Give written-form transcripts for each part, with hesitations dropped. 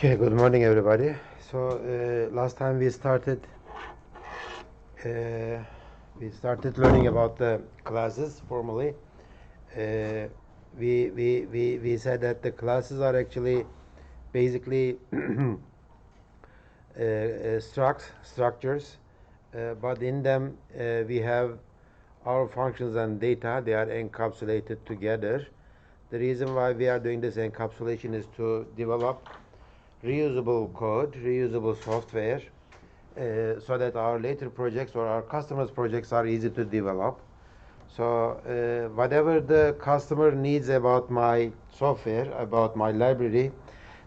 Okay, good morning everybody. So last time we started learning about the classes formally. We said that the classes are actually basically structures, but in them we have our functions and data. They are encapsulated together. The reason why we are doing this encapsulation is to develop reusable code, reusable software, so that our later projects or our customers' projects are easy to develop. So whatever the customer needs about my software, about my library,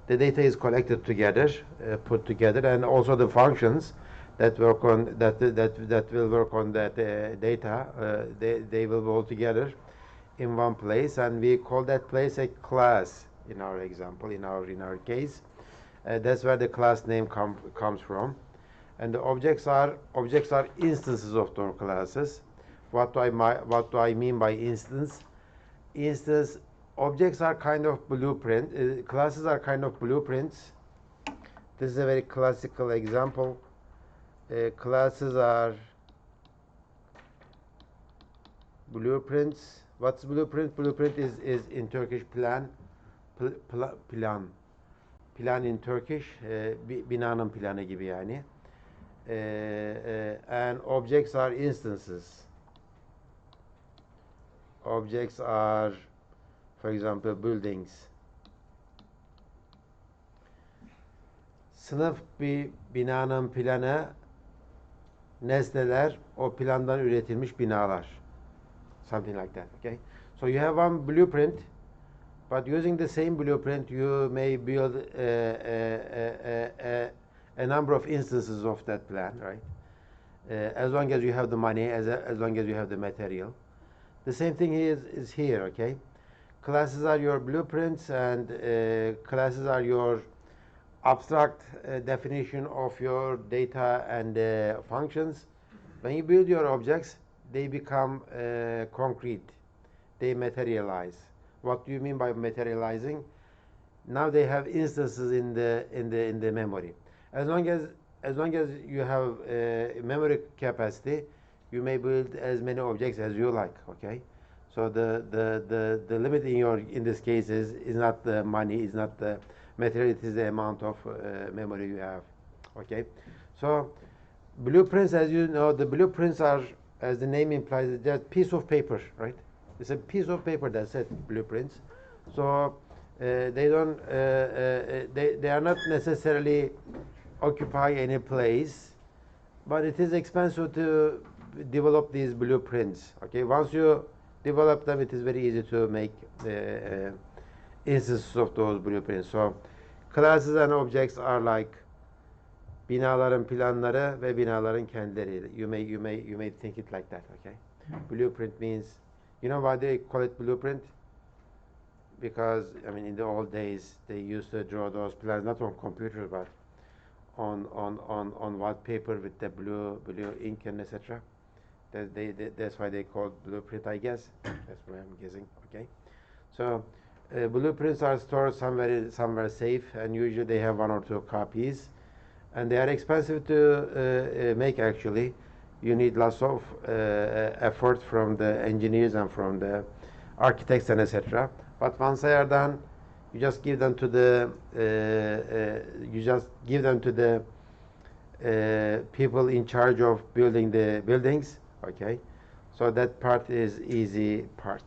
the data is collected together, put together, and also the functions that work on that will work on that data. They will go together in one place, and we call that place a class in our example, in our case. That's where the class name comes from. And the objects are instances of those classes. What do I mean by instance? Objects are kind of blueprint. Classes are kind of blueprints. This is a very classical example. Classes are blueprints. What's blueprint? Blueprint is in Turkish plan. Plan in Turkish, binanın planı gibi yani. And objects are instances. Objects are, for example, buildings. Sınıf bir binanın planı, nesneler, o plandan üretilmiş binalar. Something like that, okay? So you have one blueprint, but using the same blueprint, you may build a number of instances of that plan, right? As long as you have the money, as long as you have the material. The same thing is here, okay? Classes are your blueprints, and classes are your abstract definition of your data and functions. When you build your objects, they become concrete. They materialize. What do you mean by materializing? Now they have instances in the memory. As long as you have memory capacity, you may build as many objects as you like. Okay, so the limit in this case is not the money, is not the material, it is the amount of memory you have. Okay, so blueprints, as you know, the blueprints are, as the name implies, just piece of paper, right? It's a piece of paper, that's it, blueprints. So they are not necessarily occupy any place, but it is expensive to develop these blueprints. Okay, once you develop them, it is very easy to make instances of those blueprints. So classes and objects are like binaların planları ve binaların kendileri. You may think it like that. Okay, blueprint means, you know why they call it blueprint? Because I mean, in the old days they used to draw those plans not on computers but on white paper with the blue ink and etc. That's why they call blueprint, I guess. That's what I'm guessing. Okay, so blueprints are stored somewhere safe, and usually they have one or two copies, and they are expensive to make. Actually, you need lots of effort from the engineers and from the architects and etc. But once they are done, you just give them to the people in charge of building the buildings. Okay, so that part is easy part.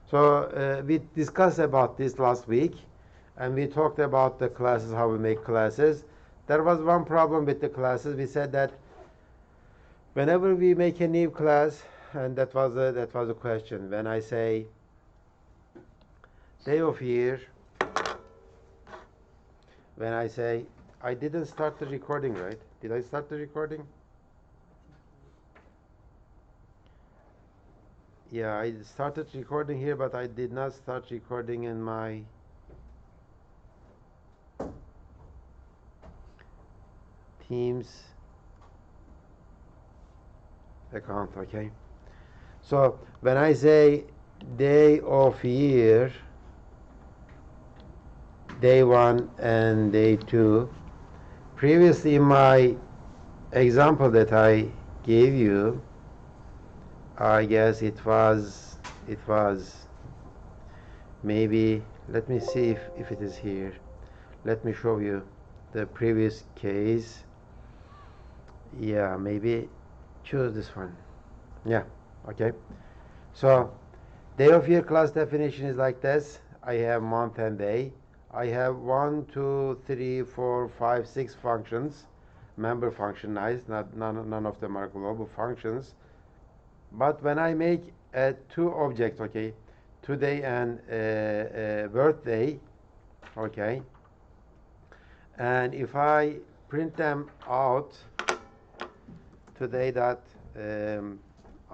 So we discussed about this last week, and we talked about the classes, how we make classes. There was one problem with the classes. We said that whenever we make a new class, and that was a question. When I say day of year, when I say, I didn't start the recording, right? Did I start the recording? Yeah, I started recording here, but I did not start recording in my Teams account, okay? So when I say day of year, day 1 and day 2. Previously in my example that I gave you, I guess it was maybe, let me see if it is here. Let me show you the previous case. Yeah, maybe choose this one. Yeah, okay. So day of year class definition is like this. I have month and day. I have 1, 2, 3, 4, 5, 6 functions. Member function, nice. None of them are global functions. But when I make 2 objects, okay, today and birthday, okay, and if I print them out, today dot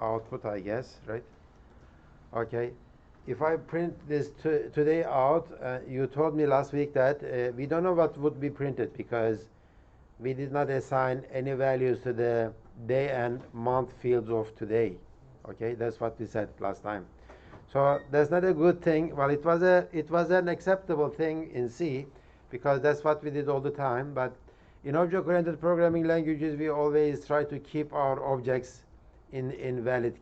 output, I guess, right? Okay, if I print this today out, you told me last week that we don't know what would be printed because we did not assign any values to the day and month fields of today. Okay, that's what we said last time. So that's not a good thing. Well, it was an acceptable thing in C because that's what we did all the time. But in object-oriented programming languages, we always try to keep our objects in invalid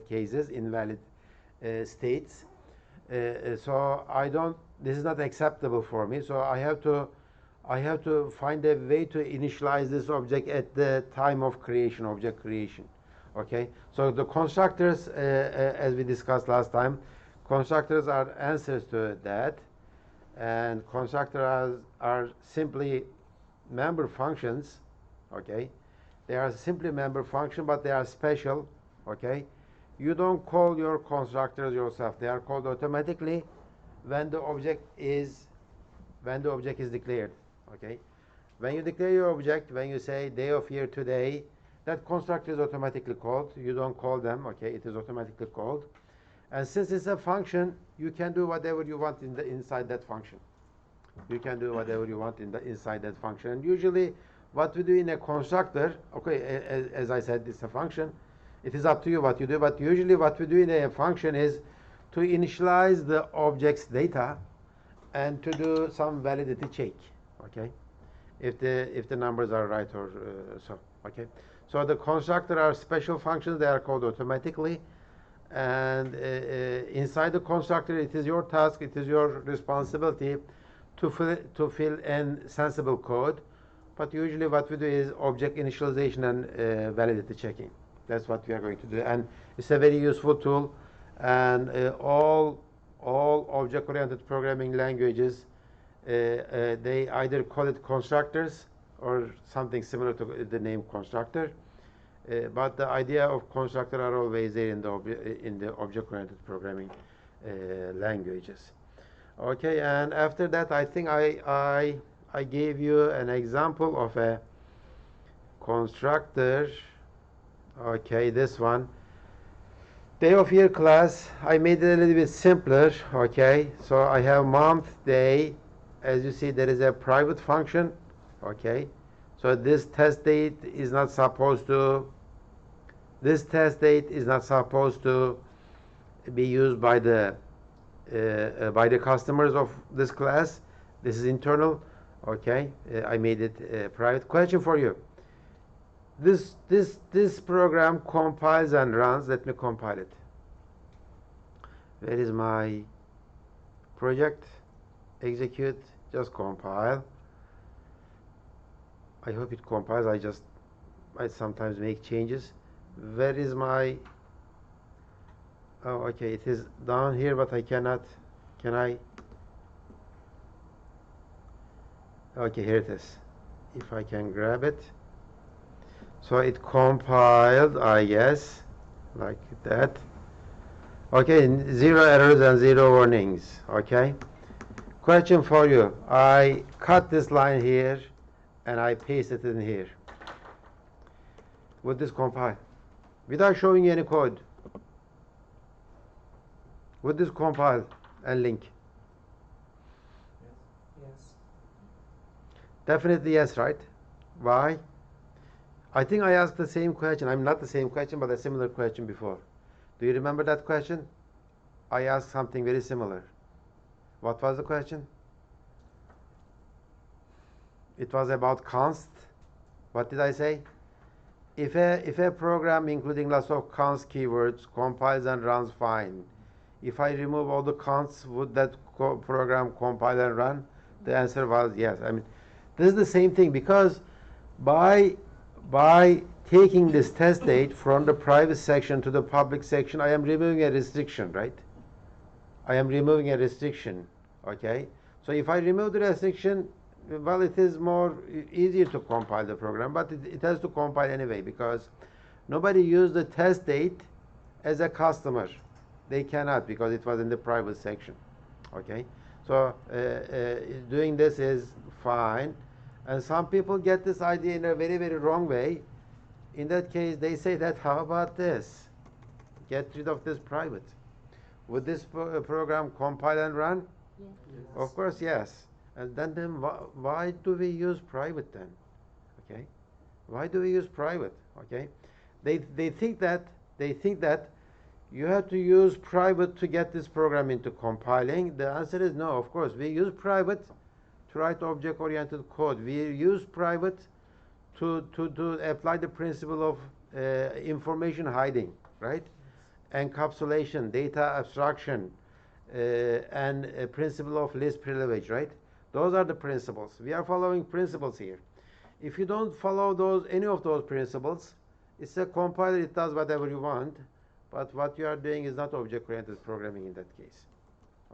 cases, invalid states. So I don't. This is not acceptable for me. So I have to find a way to initialize this object at the time of creation, object creation. Okay. So the constructors, as we discussed last time, constructors are answers to that, and constructors are simply member functions. Okay. They are simply member function, but they are special. Okay. You don't call your constructors yourself. They are called automatically when the object is declared. Okay. When you declare your object, when you say day of year today, that constructor is automatically called. You don't call them. Okay. It is automatically called. And since it's a function, you can do whatever you want inside that function. You can do whatever you want inside that function. And usually, what we do in a constructor, okay, as I said, it's a function. It is up to you what you do, but usually what we do in a function is to initialize the object's data and to do some validity check, okay, if the numbers are right or so, okay. So the constructor are special functions. They are called automatically, and inside the constructor, it is your task, it is your responsibility to fill in sensible code. But usually what we do is object initialization and validity checking. That's what we are going to do, and it's a very useful tool. And all object-oriented programming languages, they either call it constructors or something similar to the name constructor. But the idea of constructor are always there in the object-oriented programming languages. Okay, and after that, I think I gave you an example of a constructor. Okay, this one. Day of year class, I made it a little bit simpler. Okay, so I have month, day. As you see, there is a private function. Okay, so this test date is not supposed to be used by the customers of this class. This is internal. Okay, I made it private. Question for you. This program compiles and runs. Let me compile it. Where is my project? Execute. Just compile. I hope it compiles. I sometimes make changes. Where is my? Oh, okay. It is down here, but I cannot. Can I? Okay, here it is. If I can grab it. So it compiled, I guess, like that. Okay, 0 errors and 0 warnings. Okay. Question for you. I cut this line here and I paste it in here. Would this compile? Without showing any code. Would this compile and link? Yes. Definitely yes, right? Why? I think I asked the same question. I'm not the same question, but a similar question before. Do you remember that question? I asked something very similar. What was the question? it was about const. What did I say? If a program including lots of const keywords compiles and runs fine, if I remove all the consts, would that program compile and run? The answer was yes. I mean, this is the same thing, because by taking this test date from the private section to the public section, I am removing a restriction, right? I am removing a restriction, okay? So if I remove the restriction, well, it is more easier to compile the program, but it has to compile anyway, because nobody used the test date as a customer. They cannot, because it was in the private section, okay? So doing this is fine. And some people get this idea in a very, very wrong way. In that case, they say that, how about this? Get rid of this private. Would this program compile and run? Yes. Of course, yes. And then why do we use private then? Okay, why do we use private? Okay, they think that you have to use private to get this program into compiling. The answer is no. Of course, we use private to write object-oriented code. We use private to apply the principle of information hiding, right? Encapsulation, data abstraction, and a principle of least privilege, right? Those are the principles. We are following principles here. If you don't follow any of those principles, it's a compiler, it does whatever you want, but what you are doing is not object-oriented programming in that case.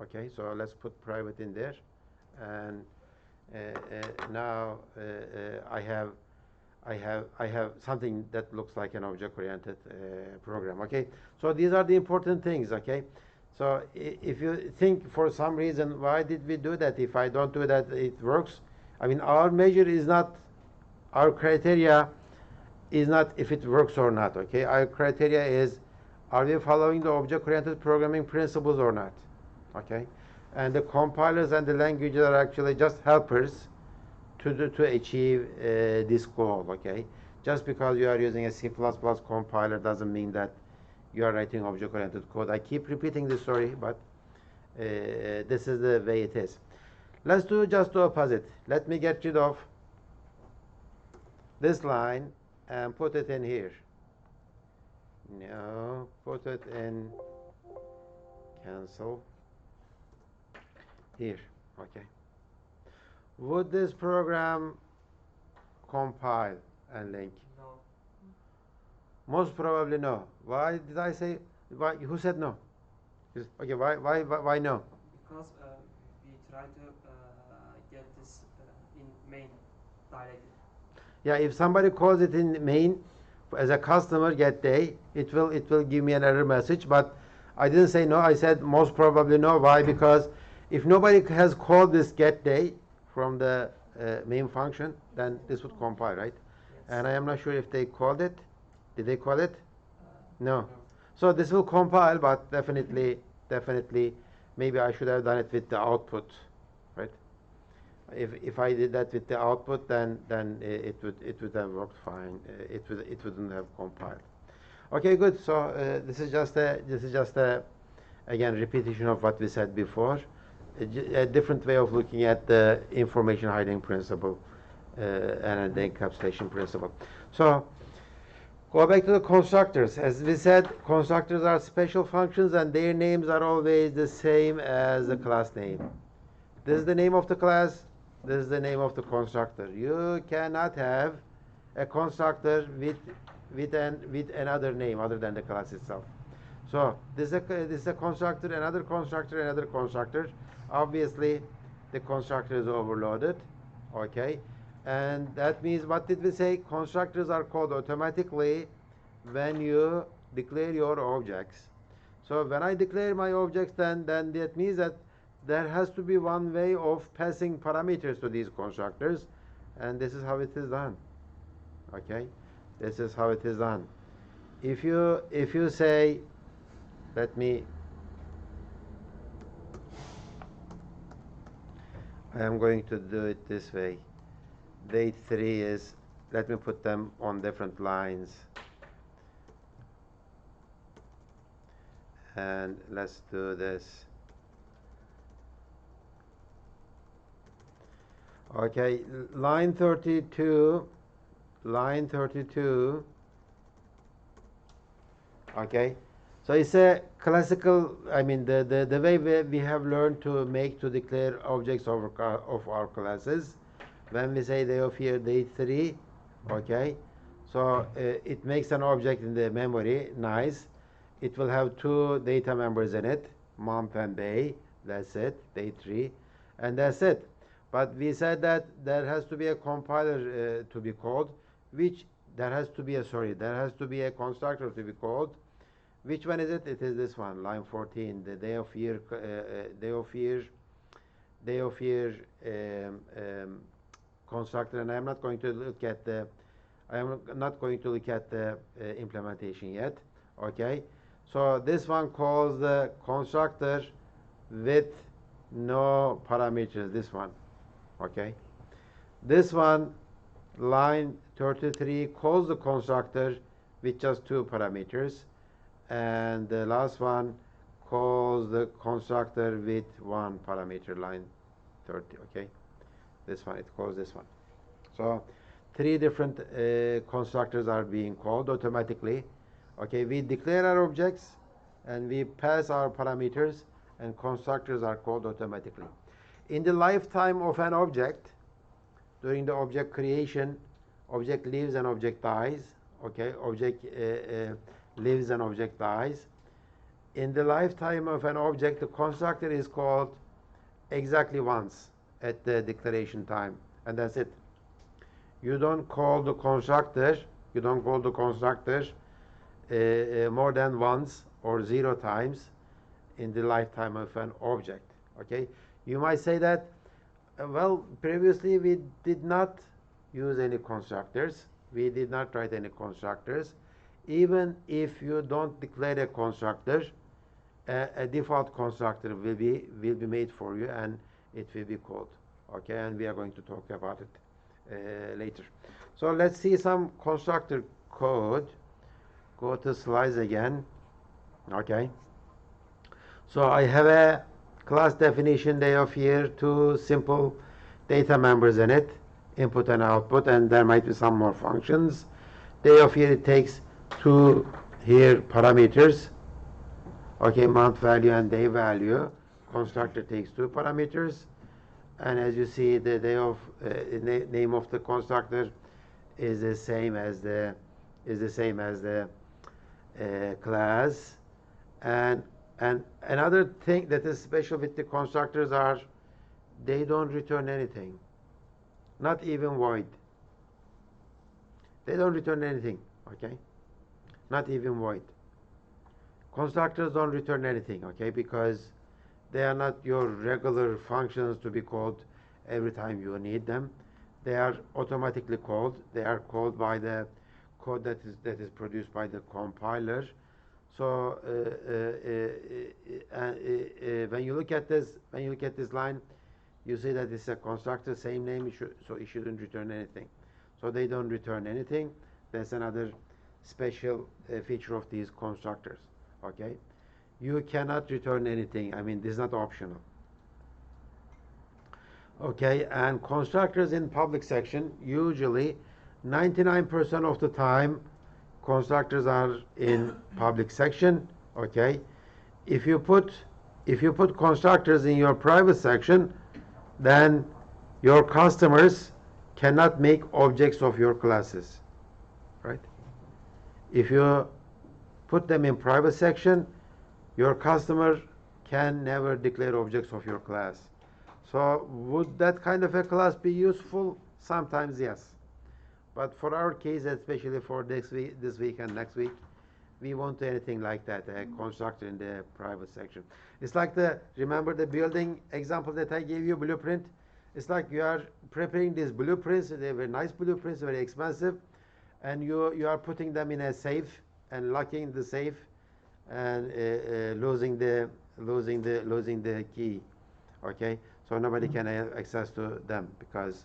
Okay, so let's put private in there, and now I have something that looks like an object-oriented program. Okay, so these are the important things. Okay, so if you think for some reason, why did we do that? If I don't do that, it works. I mean, our measure is not, our criteria is not if it works or not. Okay, our criteria is, are we following the object-oriented programming principles or not? Okay, and the compilers and the languages are actually just helpers to achieve this goal. Okay, just because you are using a C++ compiler doesn't mean that you are writing object-oriented code. I keep repeating this story, but this is the way it is. Let's do just the opposite. Let me get rid of this line and put it in here. No, put it in cancel here. Okay. Would this program compile and link? No. Most probably no. Why did I say? Why? Who said no? Okay. Why no? Because we try to get this in main directly. Yeah. If somebody calls it in main as a customer get day, it will give me an error message. But I didn't say no. I said most probably no. Why? Because if nobody has called this get day from the main function, then this would compile, right? Yes. And I am not sure if they called it. Did they call it? No. No. So this will compile, but definitely, maybe I should have done it with the output, right? If I did that with the output, then it would have worked fine. It wouldn't have compiled. Okay, good. So this is just a again repetition of what we said before. A different way of looking at the information hiding principle and the encapsulation principle. So go back to the constructors. As we said, constructors are special functions and their names are always the same as the class name. This is the name of the class, this is the name of the constructor. You cannot have a constructor with another name other than the class itself. So this is a constructor, another constructor, another constructor. Obviously, the constructor is overloaded, okay? And that means, what did we say? Constructors are called automatically when you declare your objects. So when I declare my objects, then that means that there has to be one way of passing parameters to these constructors, and this is how it is done, okay? This is how it is done. If you say, I am going to do it this way. Date 3 is, let me put them on different lines. And let's do this. Okay, line 32, okay. So it's a classical, I mean, the way we have learned to declare objects of our classes. When we say day of year, day 3, okay. So it makes an object in the memory, nice. It will have 2 data members in it, month and day, that's it, day 3, and that's it. But we said that there has to be a compiler to be called, which there has to be a constructor to be called. Which one is it? It is this one, line 14, the day of year, constructor. And I am not going to look at the implementation yet. Okay, so this one calls the constructor with no parameters. This one, okay. This one, line 33, calls the constructor with just 2 parameters, and the last one calls the constructor with 1 parameter, line 30. Okay, this one, it calls this one. So 3 different constructors are being called automatically. Okay, we declare our objects and we pass our parameters, and constructors are called automatically. In the lifetime of an object, during the object creation, object lives and object dies. Okay, object lives and object dies. In the lifetime of an object, the constructor is called exactly once at the declaration time, and that's it. You don't call the constructor more than once or 0 times in the lifetime of an object. Okay, you might say that, well, previously we did not use any constructors, we did not write any constructors. Even if you don't declare a constructor, a default constructor will be made for you, and it will be called. Okay, and we are going to talk about it later. So let's see some constructor code. Go to slides again. Okay, so I have a class definition, day of year, 2 simple data members in it, input and output, and there might be some more functions. Day of year, it takes 2 here parameters, okay, month value and day value. Constructor takes 2 parameters, and as you see, the day of name of the constructor is the same as the class. And another thing that is special with the constructors are they don't return anything, not even void. They don't return anything, okay, not even void. Constructors don't return anything, okay, because they are not your regular functions to be called every time you need them. They are automatically called. They are called by the code that is produced by the compiler. So when you look at this line, you see that it's a constructor, same name, so it shouldn't return anything. So they don't return anything. That's another special feature of these constructors. Okay, you cannot return anything. I mean, this is not optional. Okay, and constructors in public section, usually 99% of the time constructors are in public section. Okay, if you put constructors in your private section, then your customers cannot make objects of your classes, right? If you put them in private section, your customer can never declare objects of your class. So would that kind of a class be useful? Sometimes yes. But for our case, especially for this week and next week, we won't do anything like that, a constructor in the private section. It's like remember the building example that I gave you, blueprint? It's like you are preparing these blueprints. They're very nice blueprints, very expensive, and you are putting them in a safe and locking the safe and losing the key. Okay, so nobody can have access to them because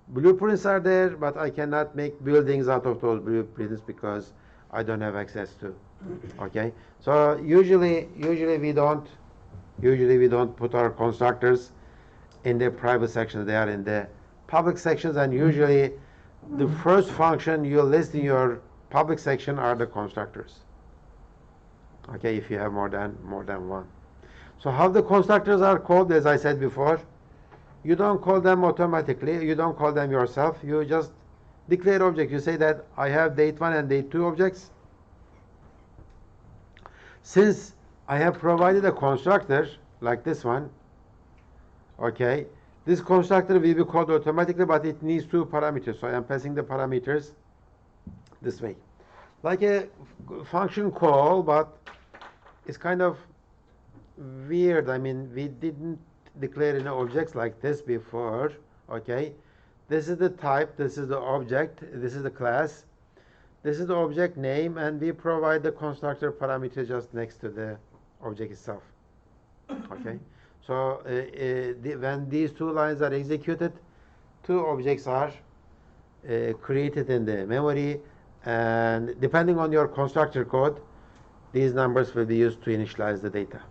blueprints are there, but I cannot make buildings out of those blueprints because I don't have access to. Okay, so usually we don't put our constructors in the private sections. They are in the public sections, and usually the first function you list in your public section are the constructors. Okay, if you have more than one. So how the constructors are called, as I said before, you don't call them automatically, you don't call them yourself, you just declare object. You say that I have date1 and date2 objects. Since I have provided a constructor like this one, okay, this constructor will be called automatically, but it needs 2 parameters. So I am passing the parameters this way. Like a function call, but it's kind of weird. I mean, we didn't declare any objects like this before, okay? This is the type, this is the object, this is the class, this is the object name, and we provide the constructor parameter just next to the object itself, okay? So when these 2 lines are executed, 2 objects are created in the memory, and depending on your constructor code, these numbers will be used to initialize the data.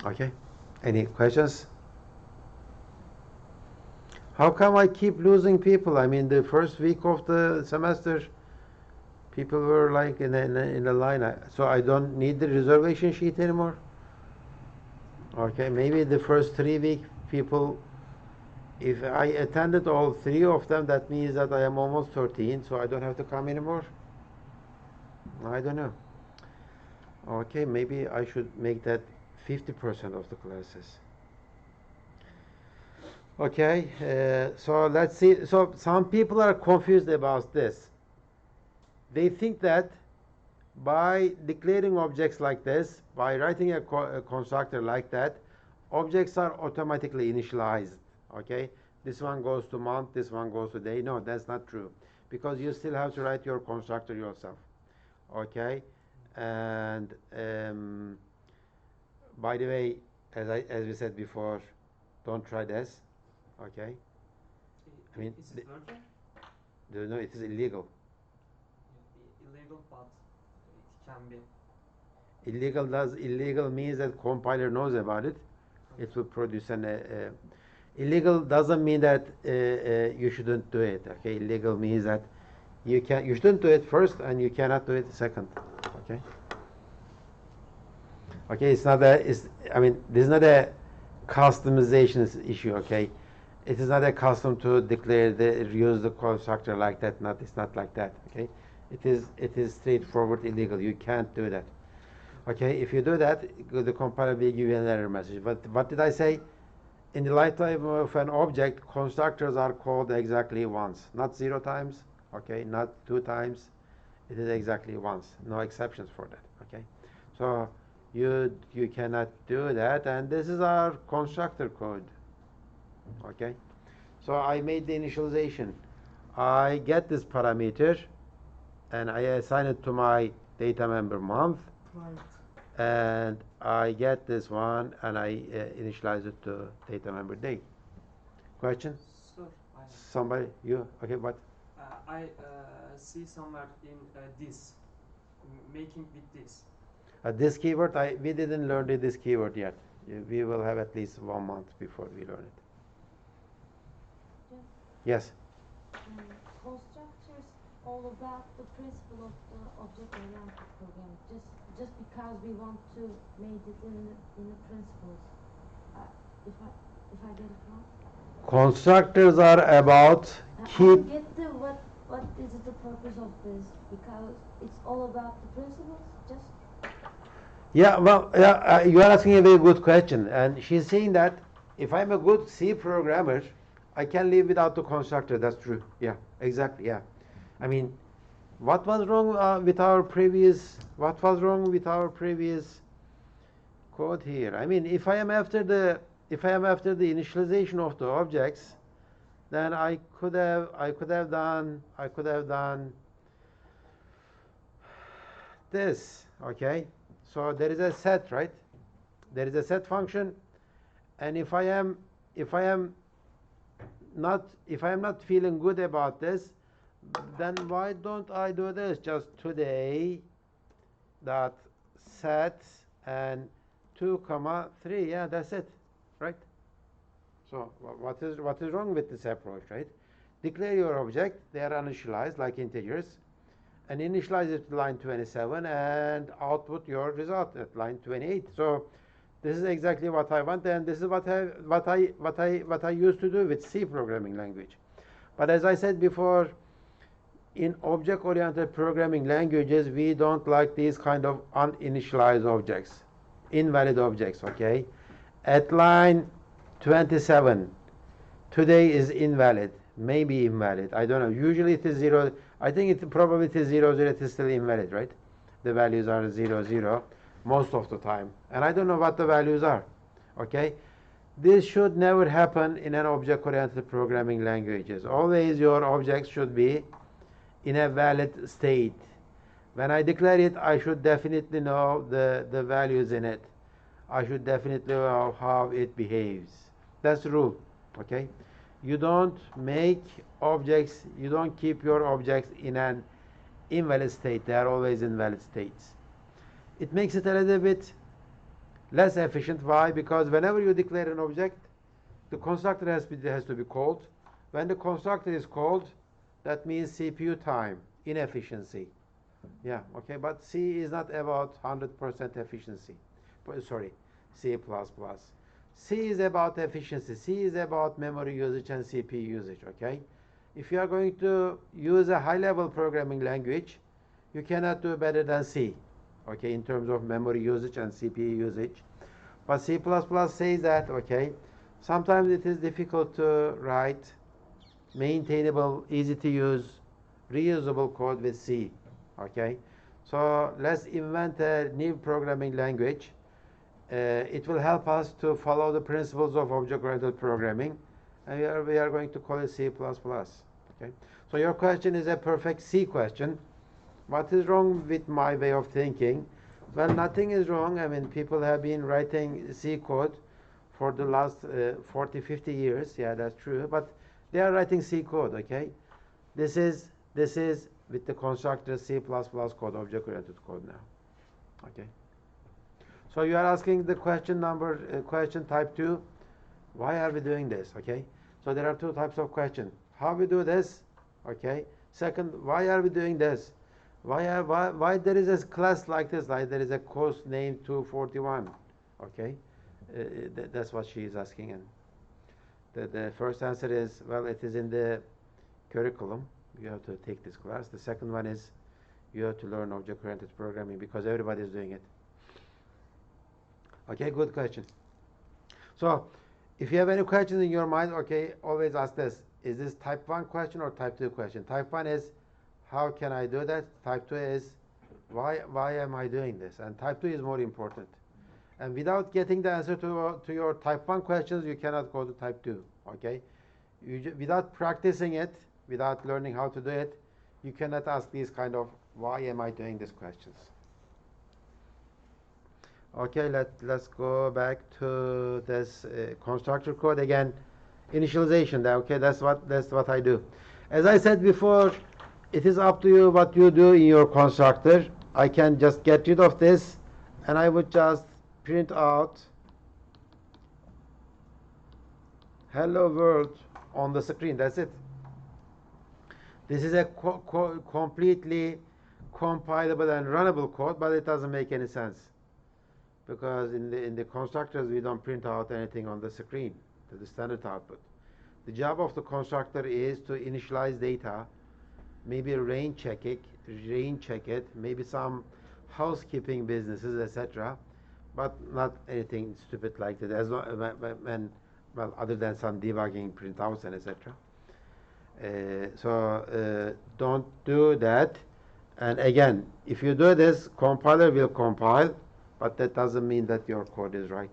Okay, any questions? How come I keep losing people? I mean, the first week of the semester, people were like in a line. So I don't need the reservation sheet anymore. Okay, maybe the first 3 weeks, people, if I attended all 3 of them, that means that I am almost 13, so I don't have to come anymore. I don't know. Okay, maybe I should make that 50% of the classes. Okay, so let's see. So some people are confused about this. They think that by declaring objects like this, by writing a constructor like that, objects are automatically initialized. Okay, this one goes to month, this one goes to day. No, that's not true, because you still have to write your constructor yourself. Okay, and by the way, as we said before, don't try this. Okay, I mean, is it working? No, it is illegal. Illegal, but it can be. Illegal means that compiler knows about it. It will produce an illegal doesn't mean that you shouldn't do it. Okay, illegal means that you shouldn't do it first, and you cannot do it second. Okay. Okay, it's not a. I mean, this is not a customization issue. Okay, it is not a custom to declare use the constructor like that. It's not like that. Okay, it is straightforward illegal. You can't do that. Okay, if you do that, the compiler will give you an error message. But what did I say? In the lifetime of an object, constructors are called exactly once, not 0 times. Okay, not 2 times. It is exactly once. No exceptions for that. Okay, so you cannot do that, and this is our constructor code. Okay, so I made the initialization. I get this parameter, and I assign it to my data member month. Right. And I get this one, and I initialize it to data member day. Question? Sir, Somebody? You? Okay, what? I see somewhere in this, making with this. This keyword, we didn't learn this keyword yet. We will have at least 1 month before we learn it. Yes? Constructors all about the principle of the object-oriented program. Just because we want to make it in the principles. If I get it wrong. Constructors are about I don't get what is the purpose of this, because it's all about the principles. Just. Yeah, well, you are asking a very good question, and she's saying that if I'm a good C programmer, I can live without the constructor. That's true. Yeah, exactly. Yeah, I mean, what was wrong with our previous? What was wrong with our previous code here? I mean, if I am after the initialization of the objects, then I could have done this. Okay, so there is a set, right? There is a set function, and if I am not feeling good about this, then why don't I do this? Just today dot set, and 2 comma 3. Yeah, that's it, right? So what is wrong with this approach, right? Declare your object, they are initialized like integers, and initialize it to line 27 and output your result at line 28. So this is exactly what I want, and this is what I used to do with C programming language. But as I said before, in object-oriented programming languages, we don't like these kind of uninitialized objects, invalid objects, okay? At line 27, today is invalid, maybe invalid, I don't know. Usually it is 0. I think it probably it is 0, 0, it is still invalid, right? The values are 0, 0 most of the time. And I don't know what the values are, okay? This should never happen in an object-oriented programming languages. Always your objects should be in a valid state. When I declare it, I should definitely know the values in it. I should definitely know how it behaves. That's the rule, okay? You don't make objects, you don't keep your objects in an invalid state. They are always invalid states. It makes it a little bit less efficient. Why? Because whenever you declare an object, the constructor has to be called. When the constructor is called, that means CPU time, inefficiency. Yeah, okay, but C is not about 100% efficiency. Sorry, C++. C is about efficiency. C is about memory usage and CPU usage, okay? If you are going to use a high-level programming language, you cannot do better than C, okay, in terms of memory usage and CPU usage. But C++ says that, okay, sometimes it is difficult to write maintainable, easy to use, reusable code with C, okay? So let's invent a new programming language. It will help us to follow the principles of object-oriented programming, and we are going to call it C++, okay? So your question is a perfect C question. What is wrong with my way of thinking? Well, nothing is wrong. I mean, people have been writing C code for the last 40, 50 years. Yeah, that's true. But they are writing C code, okay? This is with the constructor C++ code, object-oriented code now, okay? So you are asking the question question type 2, why are we doing this, okay? So there are two types of question. How we do this, okay? Second, why are we doing this? Why there is a class like this, like there is a course named 241, okay? That's what she is asking. And the first answer is, well, it is in the curriculum. You have to take this class. The second one is, you have to learn object-oriented programming because everybody is doing it. Okay, good question. So, if you have any questions in your mind, okay, always ask this. Is this type 1 question or type 2 question? Type 1 is, how can I do that? Type 2 is, why am I doing this? And type 2 is more important. And without getting the answer to your type 1 questions, you cannot go to type 2, okay? Without practicing it, without learning how to do it, you cannot ask these kind of, why am I doing these questions? Okay, let's go back to this constructor code again. Initialization, okay, that's what I do. As I said before, it is up to you what you do in your constructor. I can just get rid of this, and I would just print out hello world on the screen. That's it. This is a completely compilable and runnable code, but it doesn't make any sense because in the constructors we don't print out anything on the screen to the standard output. The job of the constructor is to initialize data, maybe rain check it, maybe some housekeeping businesses, etc., but not anything stupid like that. As long, well, other than some debugging printouts and etc. So don't do that. And again, if you do this, compiler will compile, but that doesn't mean that your code is right.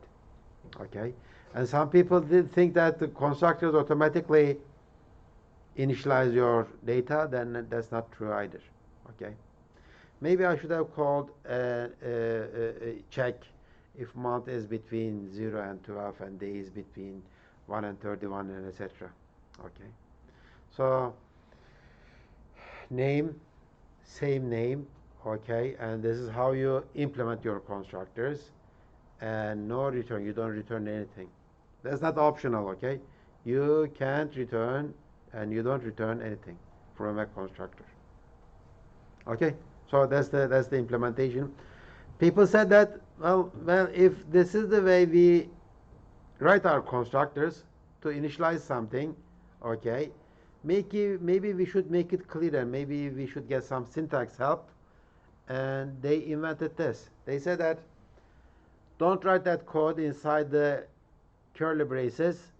Okay? And some people did think that the constructors automatically initialize your data, then that's not true either. Okay? Maybe I should have called check if month is between 0 and 12 and day is between 1 and 31 and etc. Okay? So name, same name, okay, and this is how you implement your constructors. and no return. You don't return anything. That's not optional, okay? You can't return, and you don't return anything from a constructor. Okay, so that's the implementation. People said that, well, if this is the way we write our constructors to initialize something, okay, maybe we should make it clearer. Maybe we should get some syntax help. And they invented this. They said that don't write that code inside the curly braces,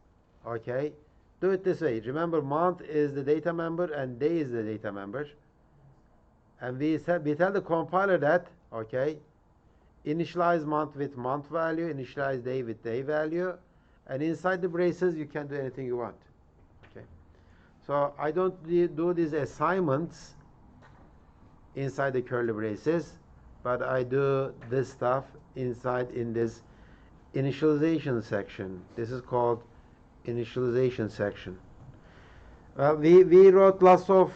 okay? Do it this way. Remember, month is the data member and day is the data member. And we tell the compiler that, okay, initialize month with month value, initialize day with day value, and inside the braces you can do anything you want. Okay. So I don't do these assignments inside the curly braces, but I do this stuff inside in this initialization section. This is called initialization section. Well, we wrote lots of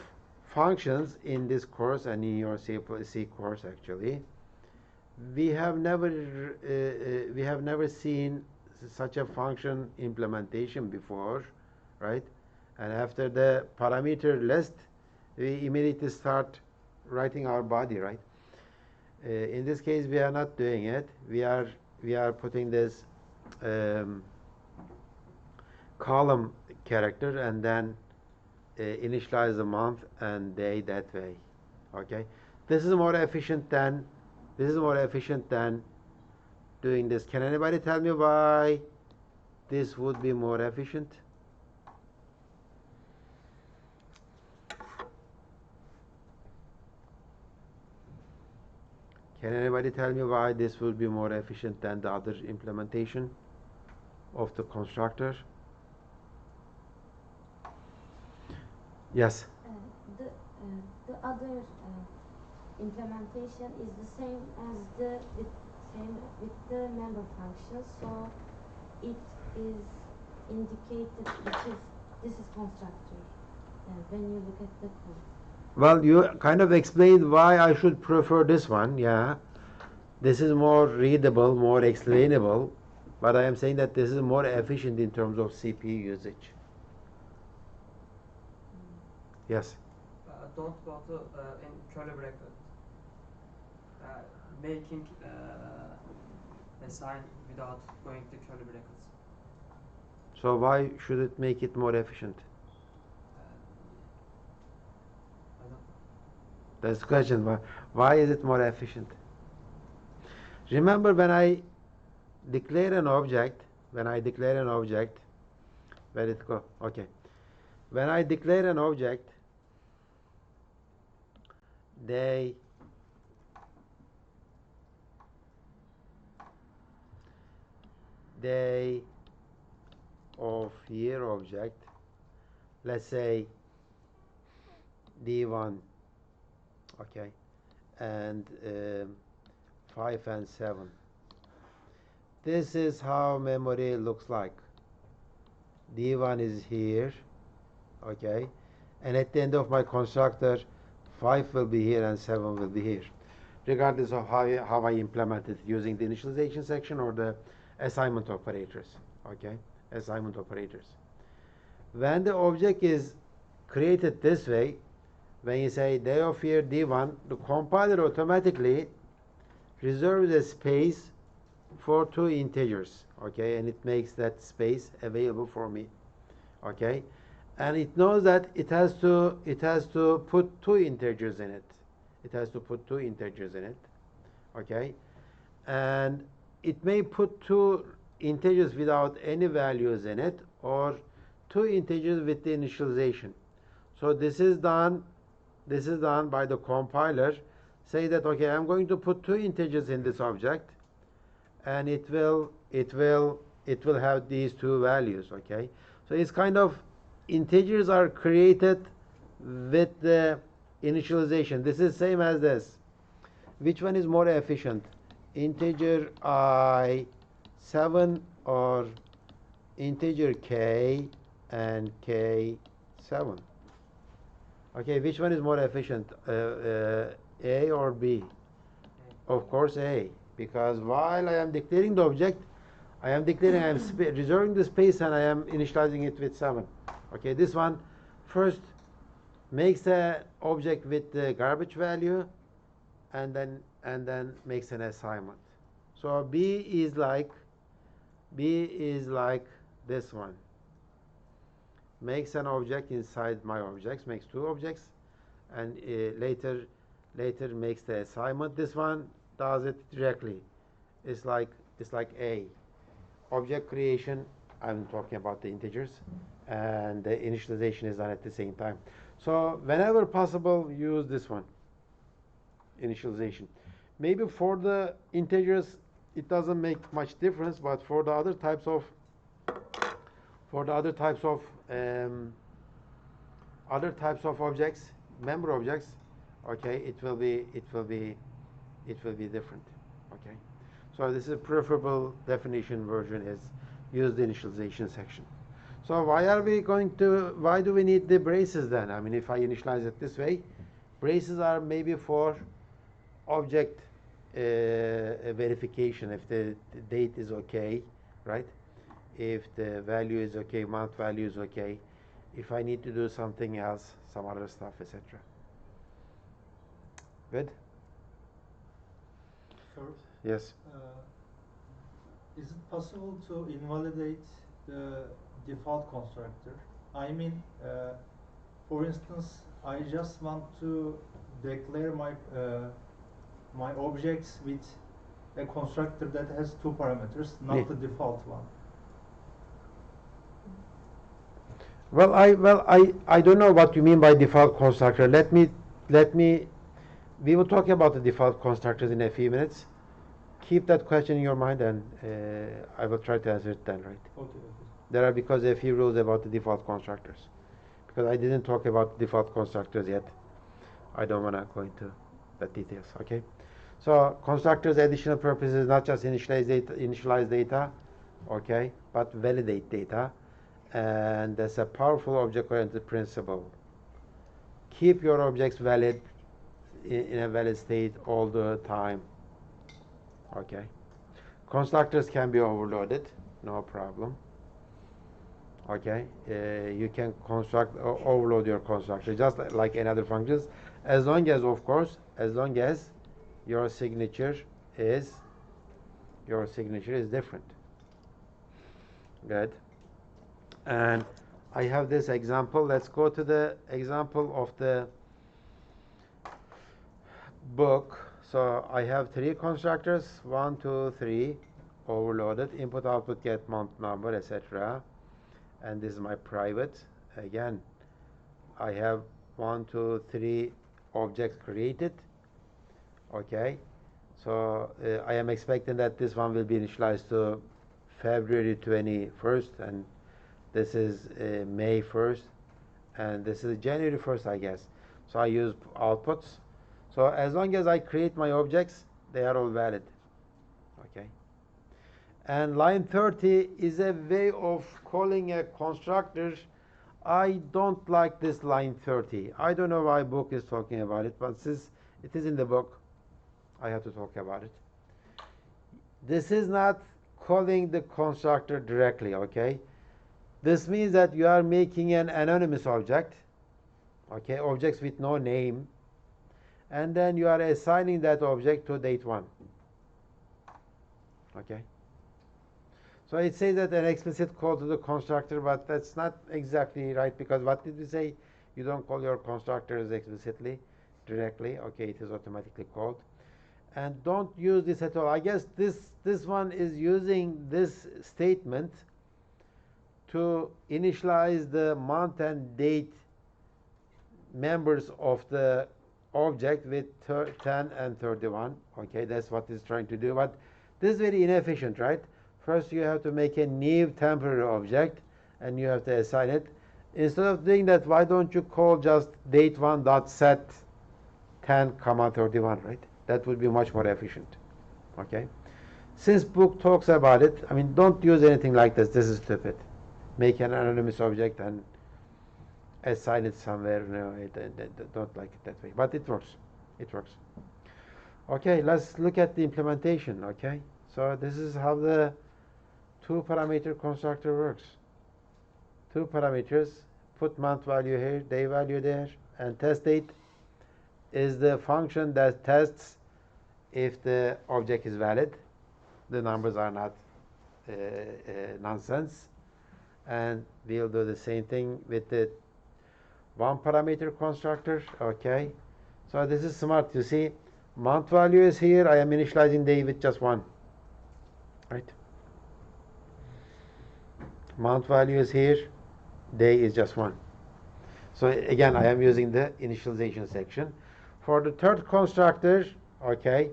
functions in this course and in your C course actually. We have never seen such a function implementation before, right? And after the parameter list, we immediately start writing our body, right? In this case, we are not doing it. We are putting this column character and then initialize the month and day that way. Okay, this is more efficient than doing this. Can anybody tell me why this would be more efficient? Can anybody tell me why this will be more efficient than the other implementation of the constructor? Yes. The other implementation is the same as with the member function, so it is indicated this is constructor when you look at the code. Well, you kind of explained why I should prefer this one, yeah. This is more readable, more explainable, but I am saying that this is more efficient in terms of CPU usage. Yes? Don't go to in curly bracket. Making a sign without going to curly brackets. So why should it make it more efficient? I don't. That's the question. Why is it more efficient? Remember when I declare an object, where it go? Okay. When I declare an object, day of year object, let's say D1, okay, and 5 and 7. This is how memory looks like. D1 is here, okay, and at the end of my constructor, 5 will be here and 7 will be here, regardless of how I implement it using the initialization section or the assignment operators, okay, assignment operators. When the object is created this way, when you say day of year D1, the compiler automatically reserves a space for 2 integers, okay, and it makes that space available for me, okay, and it knows that it has to put 2 integers in it. It has to put 2 integers in it, okay, and it may put 2 integers without any values in it, or 2 integers with the initialization. So this is done by the compiler. Say that, okay, I'm going to put 2 integers in this object, and it will have these 2 values, okay. So it's kind of integers are created with the initialization. This is same as this. Which one is more efficient? Integer I7 or integer K and K7? Okay, which one is more efficient? A or B? Of course A. because while I am declaring the object, I am declaring, I am reserving the space, and I am initializing it with 7. Okay, this one first makes an object with the garbage value, and then makes an assignment. So B is like this one. Makes an object inside my objects, makes 2 objects, and later makes the assignment. This one does it directly. It's like A. Object creation, I'm talking about the integers, and the initialization is done at the same time. So whenever possible, use this one, initialization. Maybe for the integers it doesn't make much difference, but for the other types of objects, member objects, okay, it will be different. Okay, so this is preferable definition version is use the initialization section. So why do we need the braces then? I mean, if I initialize it this way, braces are maybe for object verification, if the date is okay, right? If the value is okay, month value is okay, if I need to do something else, some other stuff, etc. Good? Sir, Yes. is it possible to invalidate the default constructor? I mean, for instance, I just want to declare my objects with a constructor that has 2 parameters, not Yeah. the default one. Well, I don't know what you mean by default constructor. Let me. We will talk about the default constructors in a few minutes. Keep that question in your mind, and I will try to answer it then, right? Okay. There are because a few rules about the default constructors. Because I didn't talk about default constructors yet. I don't want to go into the details, okay? So constructors' additional purpose is not just initialize data, okay, but validate data. And that's a powerful object-oriented principle. Keep your objects valid in a valid state all the time. Okay. Constructors can be overloaded, no problem. Okay, you can overload your constructor just like another functions, as long as, of course, your signature is different. Good. And I have this example. Let's go to the example of the book. So I have 3 constructors, 1, 2, 3, overloaded, input, output, get, month, number, etc. And this is my private. Again, I have 1, 2, 3 objects created. Okay, so I am expecting that this one will be initialized to February 21st, and this is May 1st, and this is January 1st, I guess. So I use outputs. So as long as I create my objects, they are all valid. Okay. And line 30 is a way of calling a constructor. I don't like this line 30. I don't know why book is talking about it, but since it is in the book, I have to talk about it. This is not calling the constructor directly, okay? This means that you are making an anonymous object, okay, objects with no name, and then you are assigning that object to date 1. Okay. So it says that an explicit call to the constructor, but that's not exactly right, because what did we say? You don't call your constructors explicitly, directly. Okay, it is automatically called. And don't use this at all. I guess this one is using this statement to initialize the month and date members of the object with 10 and 31. Okay, that's what it's trying to do. But this is very inefficient, right? First you have to make a new temporary object and you have to assign it. Instead of doing that, why don't you call just date1.set 10, 31, right? That would be much more efficient. Okay. Since book talks about it, I mean, don't use anything like this. This is stupid. Make an anonymous object and assign it somewhere. No, I don't like it that way. But it works. It works. Okay, let's look at the implementation. Okay, so this is how the two-parameter constructor works. Two parameters, put month value here, day value there, and test date is the function that tests if the object is valid. The numbers are not nonsense. And we'll do the same thing with the one parameter constructor. Okay, so this is smart. You see, month value is here. I am initializing day with just one, right? Month value is here, day is just one. So again, I am using the initialization section. For the third constructor, okay,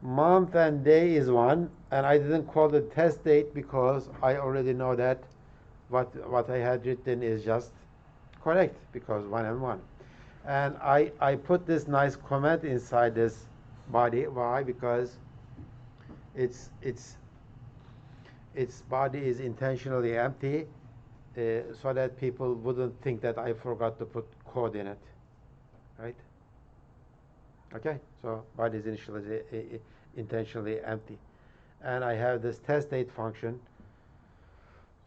month and day is one, and I didn't call the test date because I already know that what I had written is just correct, because 1 and 1. And I put this nice comment inside this body. Why? Because its body is intentionally empty, so that people wouldn't think that I forgot to put code in it, right? Okay, so body is initially intentionally empty. And I have this test date function,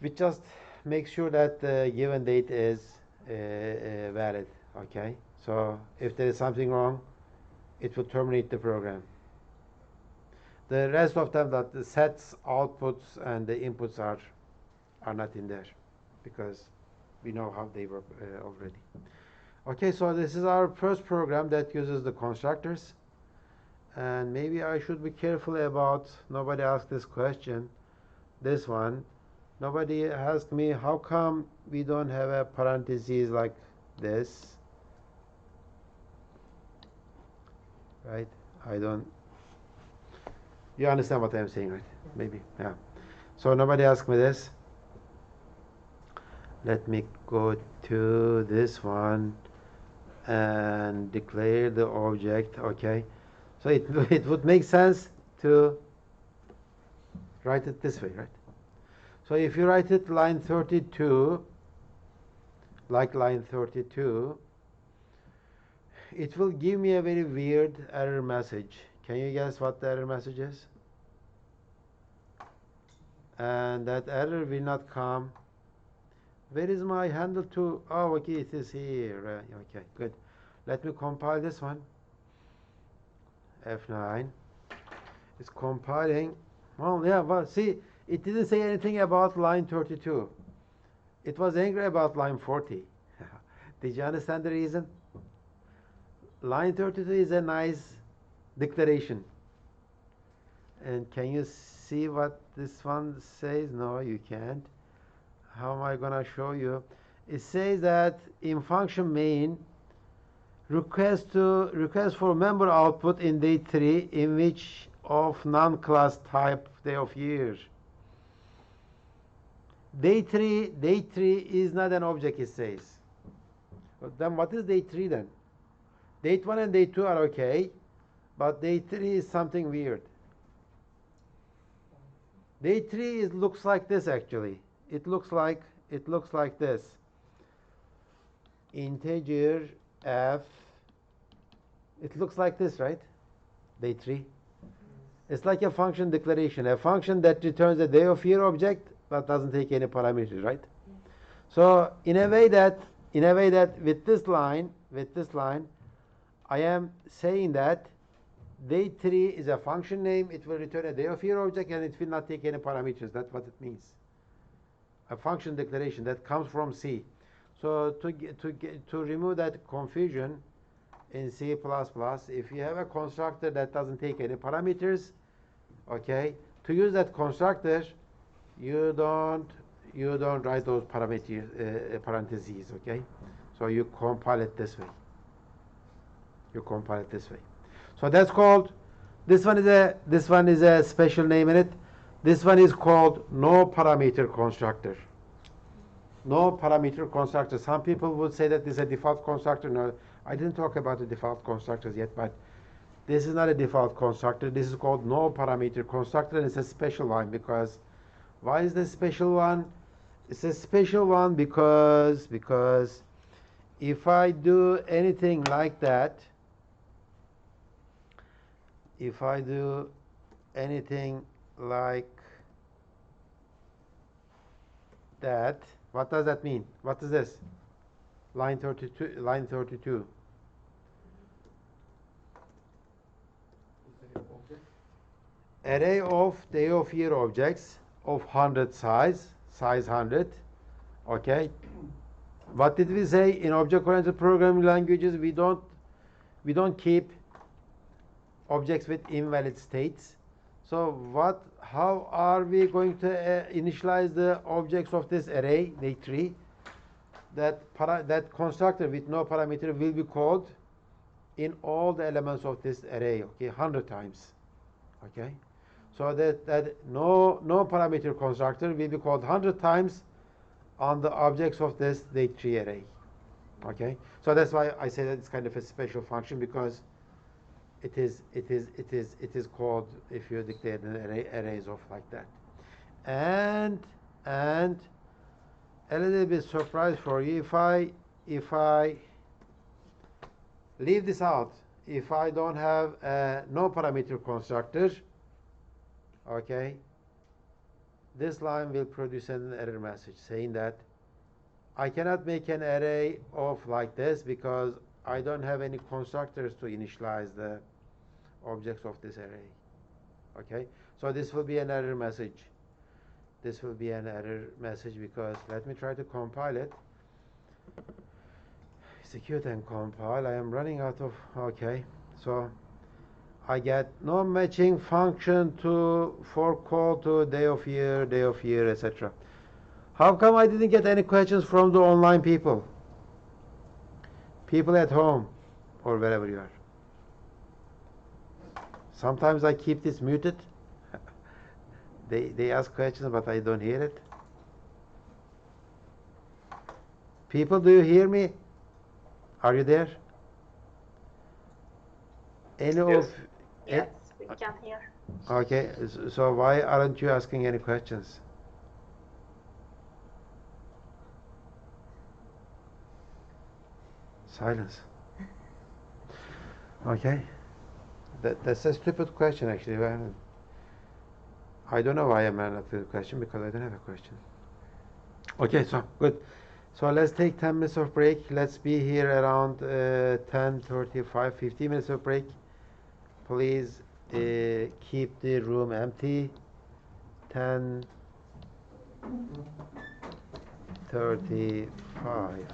which just makes sure that the given date is valid. Okay, so if there is something wrong, it will terminate the program. The rest of them, that the sets, outputs, and the inputs are not in there, because we know how they work already. Okay, so this is our first program that uses the constructors. And maybe I should be careful about, nobody asked this question, this one. Nobody asked me, how come we don't have a parentheses like this? Right? I don't, you understand what I'm saying, right? Yeah. Maybe, yeah. So nobody asked me this. Let me go to this one and declare the object. Okay, so it would make sense to write it this way, right? So if you write it line 32, like line 32, it will give me a very weird error message. Can you guess what the error message is? And that error will not come. Where is my handle to? Oh, okay, it is here. Okay, good. Let me compile this one. F9. It's compiling. Oh, yeah, well, see, it didn't say anything about line 32. It was angry about line 40. Did you understand the reason? Line 32 is a nice declaration. And can you see what this one says? No, you can't. How am I going to show you? It says that in function main, request for member output in day 3 in which of non-class type day of year. Day 3 is not an object, it says. But then what is day 3 then? Date 1 and date 2 are okay, but day 3 is something weird. Day 3 looks like this actually. It looks like this. Integer f. It looks like this, right? Day 3. It's like a function declaration, a function that returns a day of year object but doesn't take any parameters, right? Yeah. So in a way that with this line, I am saying that day 3 is a function name. It will return a day of year object and it will not take any parameters. That's what it means. A function declaration that comes from C. So to remove that confusion in C++, if you have a constructor that doesn't take any parameters, okay, to use that constructor, you don't write those parameters parentheses, okay? So you compile it this way. So that's called. This one is a special name in it. This one is called no parameter constructor. No parameter constructor. Some people would say that this is a default constructor. No, I didn't talk about the default constructors yet, but this is not a default constructor. This is called no parameter constructor, and it's a special one. Because why is this special one? It's a special one because if I do anything like that, if I do anything like that, what does that mean? What is this? Line 32, line 32. Array of day of year objects of 100 size 100. Okay. What did we say in object-oriented programming languages? We don't keep objects with invalid states. So how are we going to initialize the objects of this array, the tree? That constructor with no parameter will be called in all the elements of this array, okay, 100 times. Okay. So that no parameter constructor will be called 100 times on the objects of this date tree array. Okay. So that's why I say that it's kind of a special function, because it is called, if you declare an arrays of like that. And a little bit surprise for you, if I leave this out, if I don't have a no parameter constructor, okay, this line will produce an error message saying that I cannot make an array of like this because I don't have any constructors to initialize the objects of this array. Okay, so this will be an error message. This will be an error message because, let me try to compile it. Execute and compile. I am running out of, okay, so I get no matching function for call to day of year, etc. How come I didn't get any questions from the online people? People at home or wherever you are. Sometimes I keep this muted. They ask questions, but I don't hear it. People, do you hear me? Are you there? Any Yes. of Yes, we can hear. Okay, so why aren't you asking any questions? Silence. Okay, that's a stupid question actually. I don't know why I'm asking a question, because I don't have a question. Okay, so good. So let's take 10 minutes of break. Let's be here around 10:35, 15 minutes of break. Please keep the room empty. 10:35.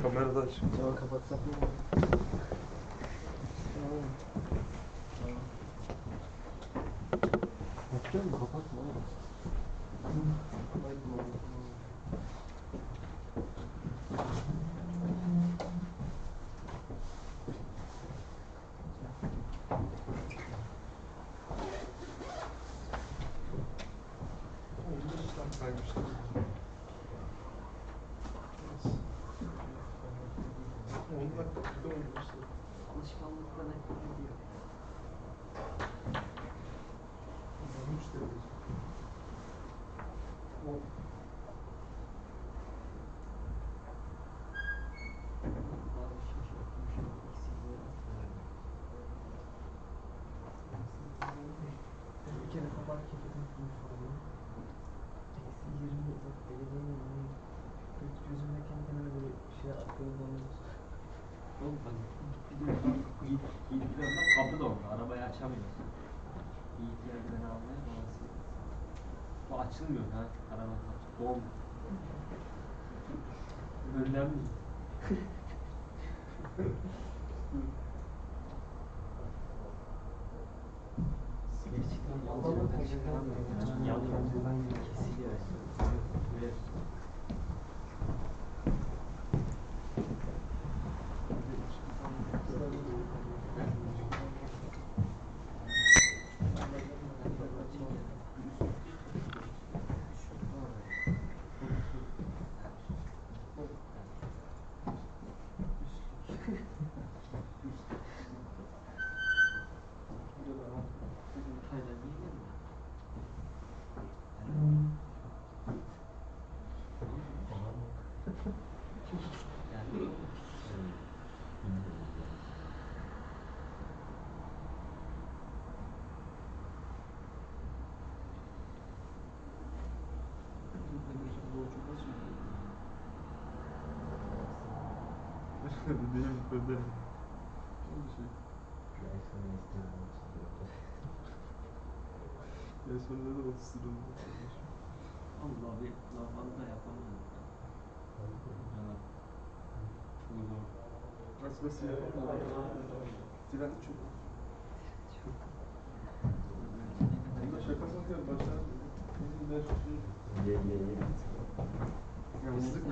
Kamerada açık. Tamam kapatsak mı? Kapatıyor mu? Kapatma oğlum. Alışkanlıktan etkileniyor. Bir kere sabah kefetin konuşmadım. -20 uzak belediyenin gözümde kendime öyle bir şey akıllı olmuş. Oğlum bak gidiyorsan gidiyorsan kapı da orada, arabayı açamıyorsun. Yiğit geldi beni almaya, babası. Bu açılmıyor ha, araba kapı dom. Önemli. Gerçekten yanlarından çıkaramıyorum. Yanlarından kesiliyor. Böyle Benim böyle. Ya sonra da 30 lira oldu. Allah bir lafını da yapamıyorum. Nasıl yapalım? Tren çok. Bunda şaka satıyor başlar. Bizim de yalnızlık.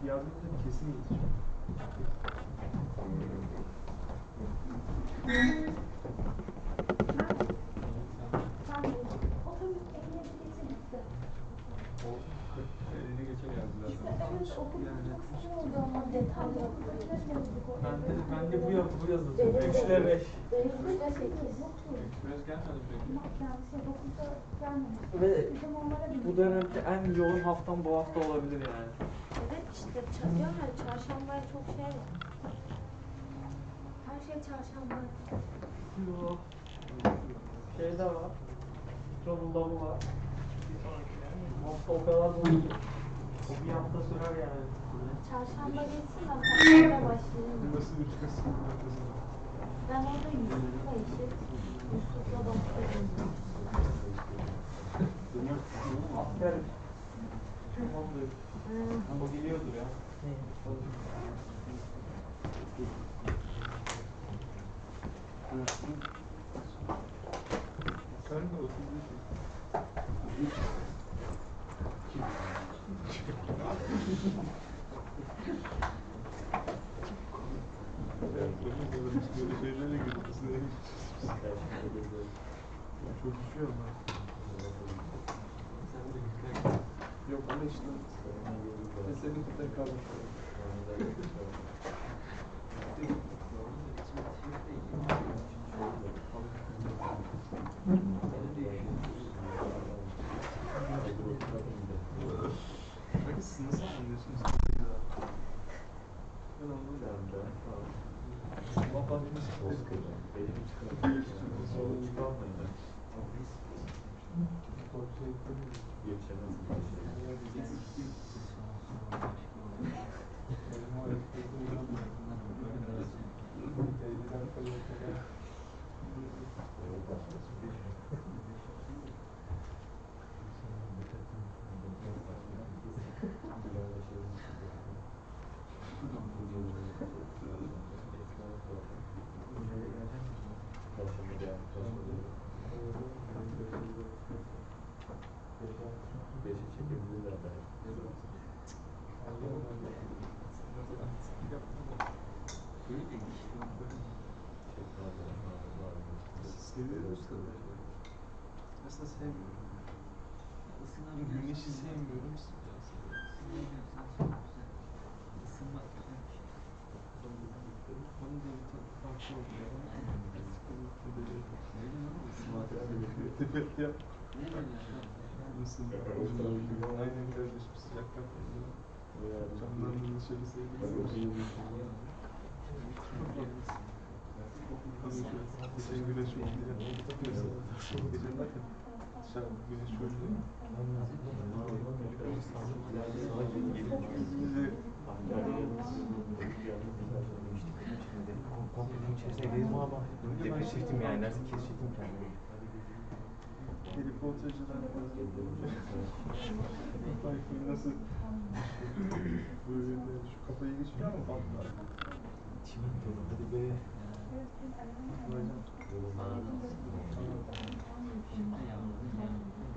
Yardımcı kesin yetişiyor. Eline geçen yazdılar. Ben de bu yazılacağım. 3'le 5. Biraz gelmedi peki. Ve bu dönemde en yoğun haftam bu hafta olabilir yani. Evet işte diyorum ya çarşambaya çok şey var. Her şey çarşamba. Yok. Şey de var. Mikrodalga var. Bir sonraki yani. Hafta o kadar dolu ki. O bir hafta sürer yani. Çarşamba geçsin ben Perşembe başlayayım. Nasıl üçlüsün? Ben orada Yusuf'la eşit. Yusuf'la doktoruyum. Asker. Komandayım. Ama biliyordur ya. Sen de 31. Böyle şeylerle gidiyorsun. Çok düşüyor ama. Yok ama işte. Senin tek kalmış. Peki siz nasıl anlıyorsunuz? Ben anlamıyorum. Valla benim Seviyoruz da aslında sevmiyorum. Güneşi sevmiyorum. Onun da bir tadı farklı oluyor. Tepet yap. Aynen kardeşim, sıcak kapıyı. Camlarını dışarı sevdim. Geçen güneş oldu ya. Geçen bakın. Dışarı güneş oldu. Komple içerisine girdim ama keşfettim yani. Nerede keşfettim kendimi. Harry Potter'cıdan Tayfun nasıl böyle şu kafayı geçiriyor mu bantlar? Şimdi hadi be.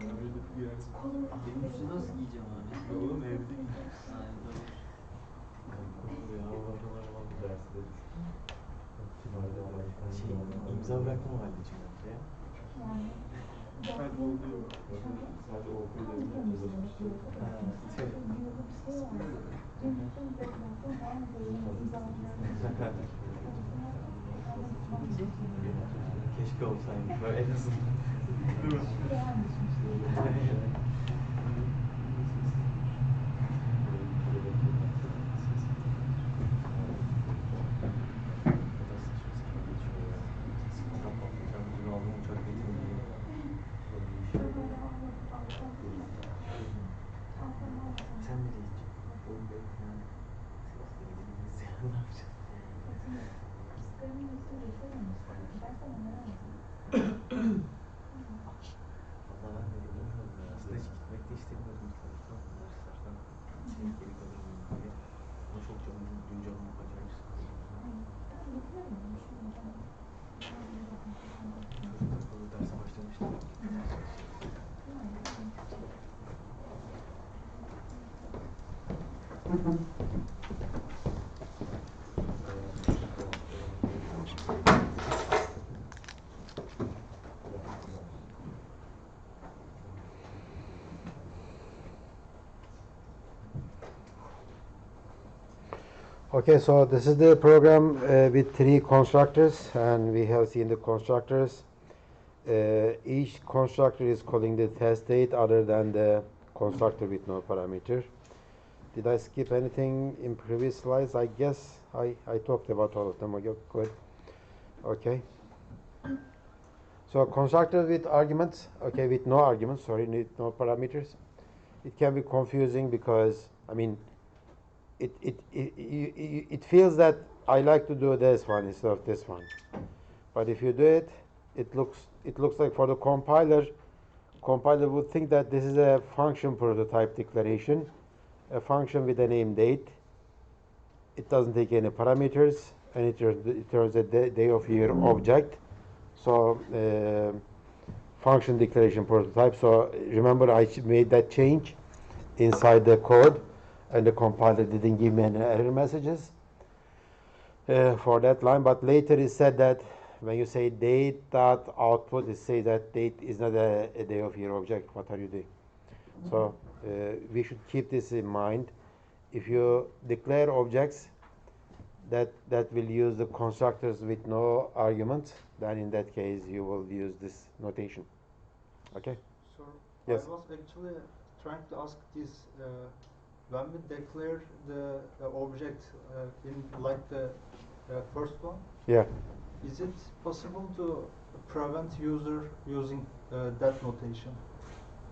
Öyle bir giyersin. Benim üstü nasıl giyeceğim abi? Oğlum evde giyeceksin. İmza bırakma halde çıkıyor ya. Kayboluyor. Sadece okuyla keşke olsaymış böyle en azından. Değil mi? Sen nereye gideceksin? Ne yapacağız? Valla ben de bilmiyorum ya. Aslında hiç gitmek de istemiyordum taraftan. Derslerden geri kalır mıyım diye. Ama çok canım, dün canım acayip sıkıldı. Çocuklar kalı derse başlamıştım. Okay, so this is the program with 3 constructors, and we have seen the constructors. Each constructor is calling the test date other than the constructor with no parameter. Did I skip anything in previous slides? I guess I talked about all of them. Okay, good. Okay. So constructor with arguments, okay, with no arguments, sorry, no parameters. It can be confusing because, I mean, it feels that I like to do this one instead of this one. But if you do it, it looks like for the compiler would think that this is a function prototype declaration, a function with a name date. It doesn't take any parameters, and it returns a day of year object. So function declaration prototype. So remember I made that change inside the code, and the compiler didn't give me any error messages for that line. But later it said that when you say date.output, it says that date is not a day of year object. What are you doing? So we should keep this in mind. If you declare objects that will use the constructors with no arguments, then in that case you will use this notation. Okay? So Yes. I was actually trying to ask this, when we declare the object in like the first one, Yeah. is it possible to prevent user using that notation?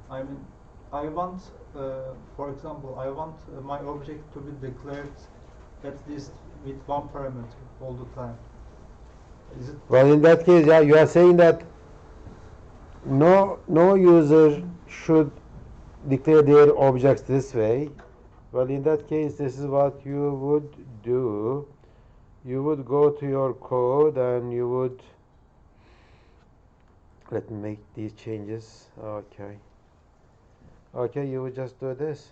I mean, I want, for example, I want my object to be declared at least with one parameter all the time. Is it? Well, in that case, yeah, you are saying that no user should declare their objects this way. Well, in that case, this is what you would do. You would go to your code and you would, let me make these changes. Okay. Okay, you would just do this.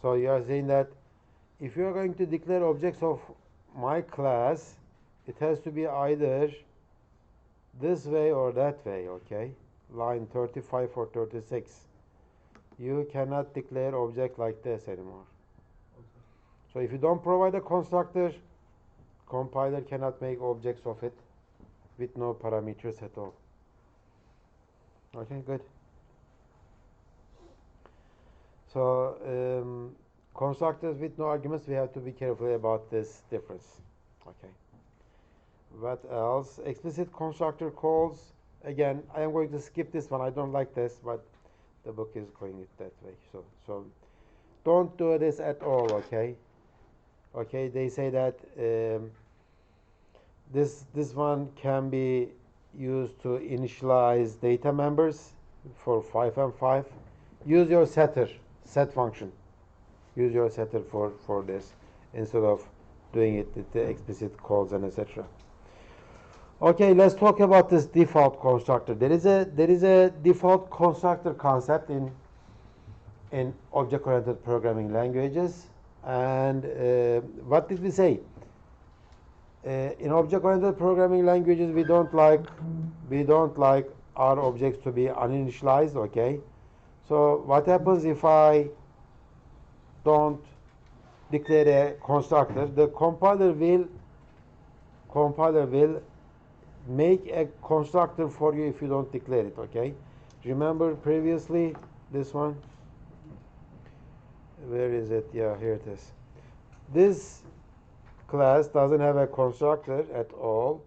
So you are saying that if you are going to declare objects of my class, it has to be either this way or that way, okay? Line 35 or 36. You cannot declare object like this anymore. So if you don't provide a constructor, compiler cannot make objects of it with no parameters at all. Okay, good. So constructors with no arguments, we have to be careful about this difference. Okay. What else? Explicit constructor calls. Again, I am going to skip this one. I don't like this, but the book is going it that way. So don't do this at all. Okay. Okay. They say that this one can be used to initialize data members for 5 and 5. Use your set function. Use your setter for this instead of doing it with the explicit calls and etc. Okay, let's talk about this default constructor. There is a default constructor concept in object-oriented programming languages, and what did we say? In object-oriented programming languages, we don't like our objects to be uninitialized. Okay, so what happens if I don't declare a constructor? The compiler will make a constructor for you if you don't declare it. Okay, remember previously this one, where is it? Yeah, here it is. This class doesn't have a constructor at all,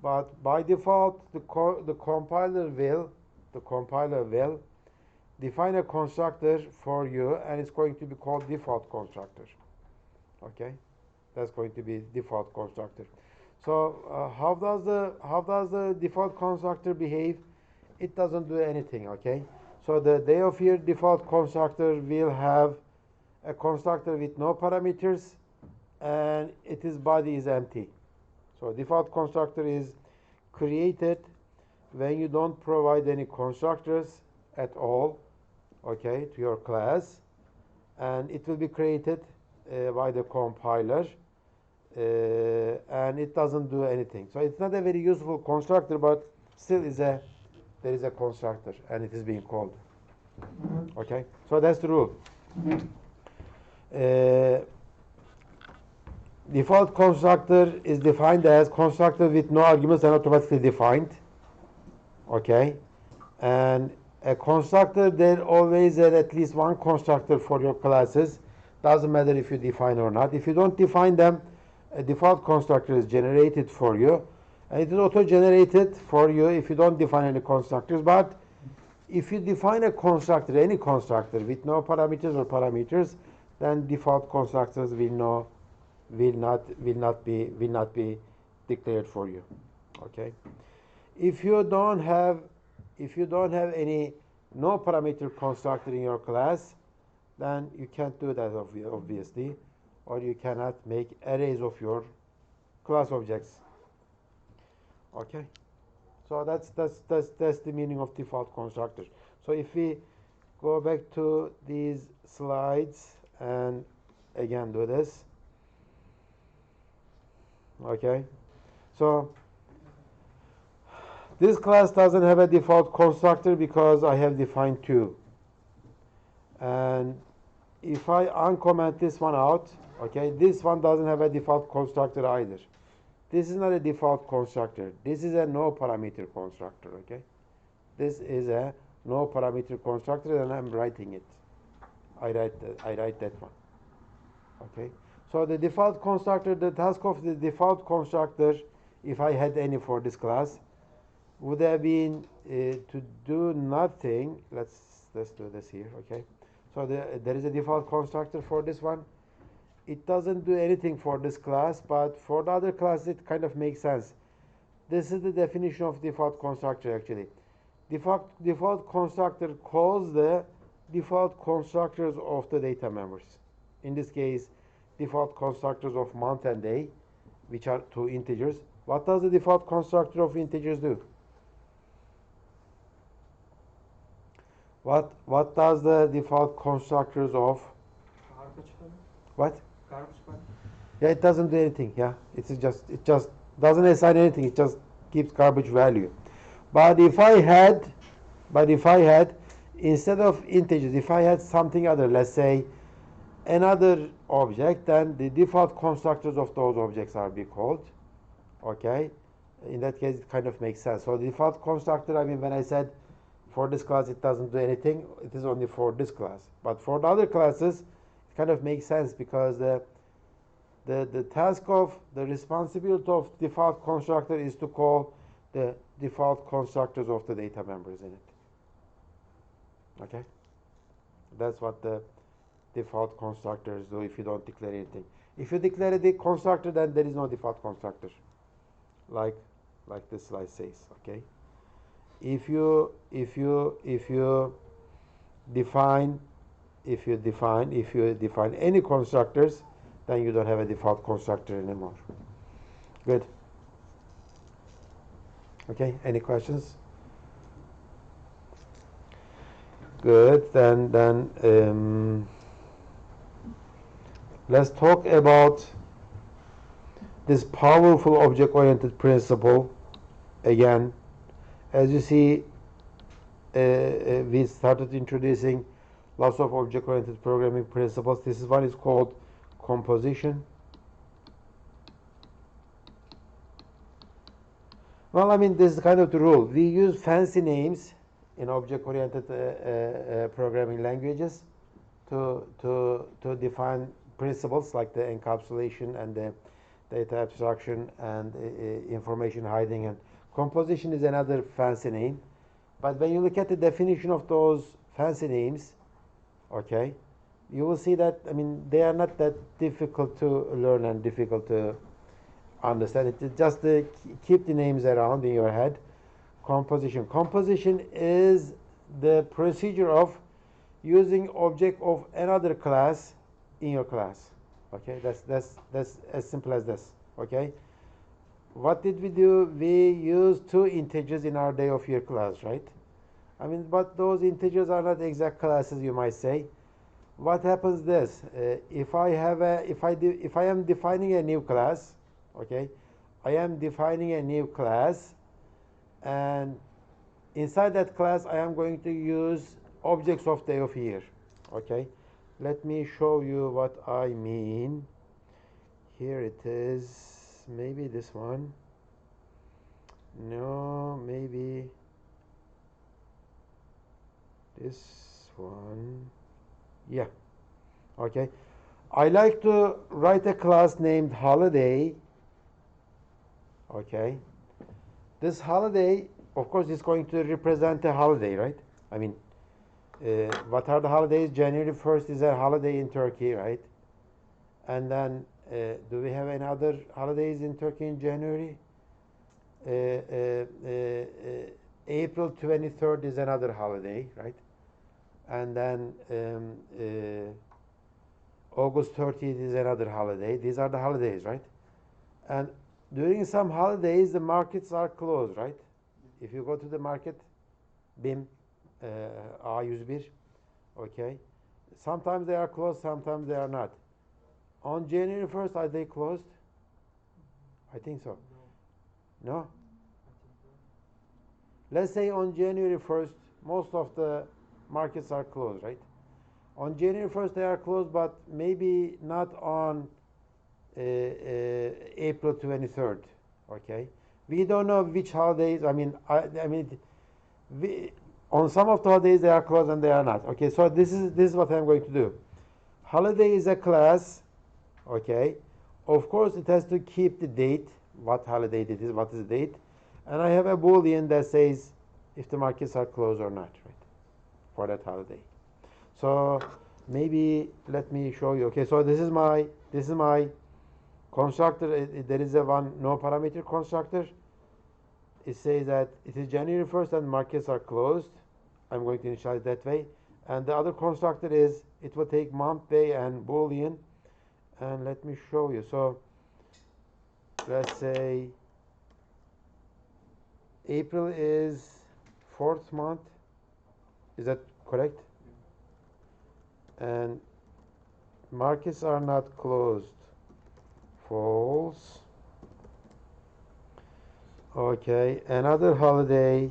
but by default the compiler will define a constructor for you, and it's going to be called default constructor. Okay, that's going to be default constructor. So how does the default constructor behave? It doesn't do anything. Okay, so the day of here default constructor will have a constructor with no parameters, and its body is empty. So default constructor is created when you don't provide any constructors at all, okay, to your class, and it will be created by the compiler, and it doesn't do anything. So it's not a very useful constructor, but still there is a constructor, and it is being called. Okay, so that's the rule. Default constructor is defined as constructor with no arguments and automatically defined. Okay, and a constructor, there always is at least one constructor for your classes. Doesn't matter if you define or not. If you don't define them, a default constructor is generated for you, and it is auto-generated for you if you don't define any constructors. But if you define a constructor, any constructor with no parameters or parameters, then default constructors will not be declared for you. Okay. If you don't have any no parameter constructor in your class, then you can't do that obviously, or you cannot make arrays of your class objects. Okay. So that's the meaning of default constructor. So if we go back to these slides and again do this. Okay, so this class doesn't have a default constructor because I have defined 2. And if I uncomment this one out, okay, this one doesn't have a default constructor either. This is not a default constructor. This is a no parameter constructor. Okay, this is a no parameter constructor, and I'm writing it. I write that one. Okay. So the default constructor, the task of the default constructor, if I had any for this class, would have been to do nothing. Let's do this here, okay? So there is a default constructor for this one. It doesn't do anything for this class, but for the other class it kind of makes sense. This is the definition of default constructor actually. Default constructor calls the default constructors of the data members. In this case, default constructors of month and day, which are 2 integers. What does the default constructor of integers do? What does the default constructors of Garbage color. what? Garbage color. Yeah, it doesn't do anything. Yeah, it just doesn't assign anything. It just keeps garbage value. But if I had, instead of integers, if I had something other, let's say another object, then the default constructors of those objects are be called. Okay, in that case, it kind of makes sense. So the default constructor, I mean, when I said for this class it doesn't do anything, it is only for this class. But for the other classes, it kind of makes sense because the task of the responsibility of default constructor is to call the default constructors of the data members in it. Okay, that's what the default constructors do if you don't declare anything. If you declare the constructor, then there is no default constructor, like this slide says. Okay, if you define any constructors, then you don't have a default constructor anymore. Good. Okay, any questions? Good. Then let's talk about this powerful object-oriented principle again. As you see, we started introducing lots of object-oriented programming principles. This is one is called composition. Well, I mean, this is kind of the rule. We use fancy names in object-oriented programming languages to define principles like the encapsulation and the data abstraction and information hiding, and composition is another fancy name. But when you look at the definition of those fancy names, okay, you will see that, I mean, they are not that difficult to learn and difficult to understand. It just keep the names around in your head. Composition. Composition is the procedure of using object of another class in your class. Okay, that's as simple as this. Okay, what did we do? We used two integers in our day of year class, right? I mean, but those integers are not exact classes, you might say. What happens this? If I am defining a new class, okay, I am defining a new class, and inside that class I am going to use objects of day of year. Okay, let me show you what I mean. Here it is. Maybe this one. No, maybe this one. Yeah. Okay, I like to write a class named holiday. Okay, this holiday, of course, is going to represent a holiday, right? I mean, what are the holidays? January 1st is a holiday in Turkey, right? And then, do we have any other holidays in Turkey in January? April 23rd is another holiday, right? And then August 30th is another holiday. These are the holidays, right? And during some holidays, the markets are closed, right? If you go to the market, BİM, A101, okay? Sometimes they are closed, sometimes they are not. On January 1st, are they closed? I think so. No? Let's say on January 1st, most of the markets are closed, right? On January 1st, they are closed, but maybe not on April 23rd, okay? We don't know which holidays, I mean, on some of the holidays they are closed and they are not. Okay, so this is what I'm going to do. Holiday is a class, okay? Of course, it has to keep the date, what holiday it is, what is the date. And I have a Boolean that says if the markets are closed or not, right? For that holiday. So maybe let me show you. Okay, so this is my constructor. There is a one no parameter constructor. It says that it is January 1st and markets are closed. I'm going to initialize that way. And the other constructor is it will take month, day, and Boolean. And let me show you. So let's say April is 4th month. Is that correct? And markets are not closed, false. Okay, another holiday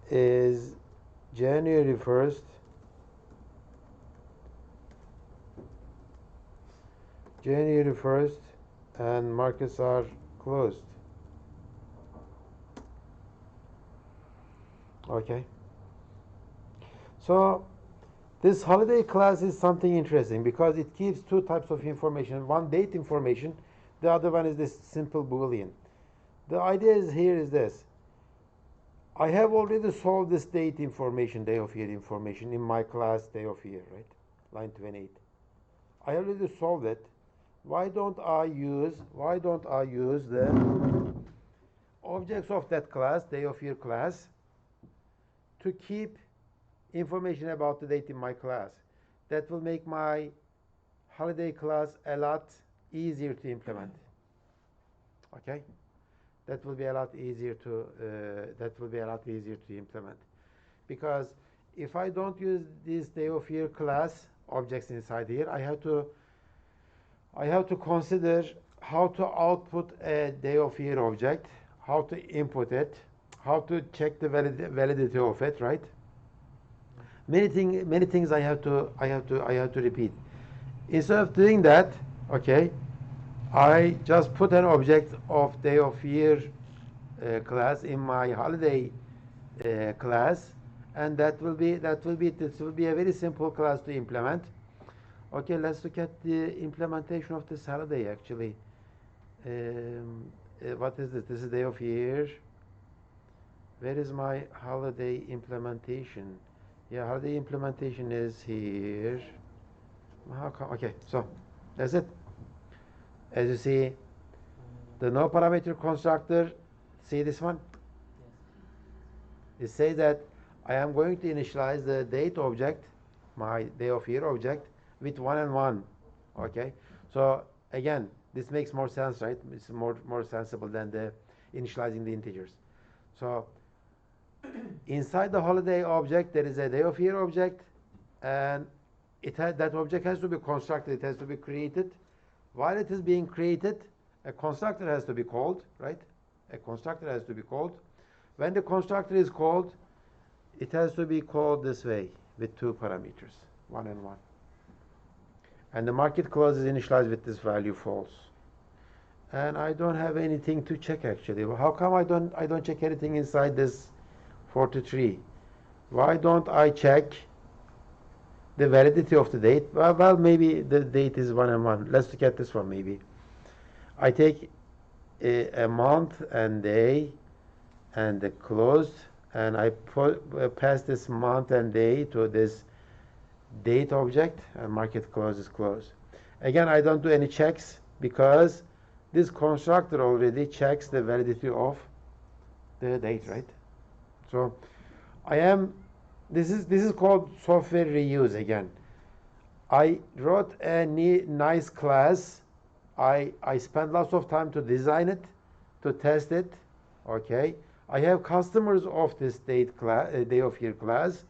is January 1st. January 1st, and markets are closed. Okay. So this holiday class is something interesting because it gives two types of information. One, date information. The other one is this simple Boolean. The idea is here is this. I have already solved this date information, day of year information in my class day of year, right? Line 28. I already solved it. Why don't I use the objects of that class, day of year class, to keep information about the date in my class? That will make my holiday class a lot easier to implement. Okay? That will be a lot easier to implement, because if I don't use this day of year class objects inside here, I have to consider how to output a day of year object, how to input it, how to check the validity of it, right? Many things I have to repeat. Instead of doing that, okay, I just put an object of day of year class in my holiday class, and this will be a very simple class to implement. Okay, let's look at the implementation of this holiday actually. What is this? This is day of year. Where is my holiday implementation? Yeah, holiday implementation is here. How come? Okay, so that's it. As you see, the no parameter constructor, see this one? It says that I am going to initialize the date object, my day of year object, with 1 and 1. Okay, so again, this makes more sense, right? It's more sensible than the initializing the integers. So inside the holiday object, there is a day of year object, and that object has to be constructed. It has to be created. While it is being created, a constructor has to be called, right? A constructor has to be called. When the constructor is called, it has to be called this way with 2 parameters, 1 and 1. And the market clause is initialized with this value false. And I don't have anything to check actually. How come I don't check anything inside this 43? Why don't I check the validity of the date? Well, maybe the date is 1 and 1. Let's look at this one maybe. I take a month and day and the closed, and I pass this month and day to this date object, and market close is closed. Again, I don't do any checks because this constructor already checks the validity of the date, right? So this is called software reuse again. I wrote a nice class. I spent lots of time to design it, to test it. Okay, I have customers of this day of year class.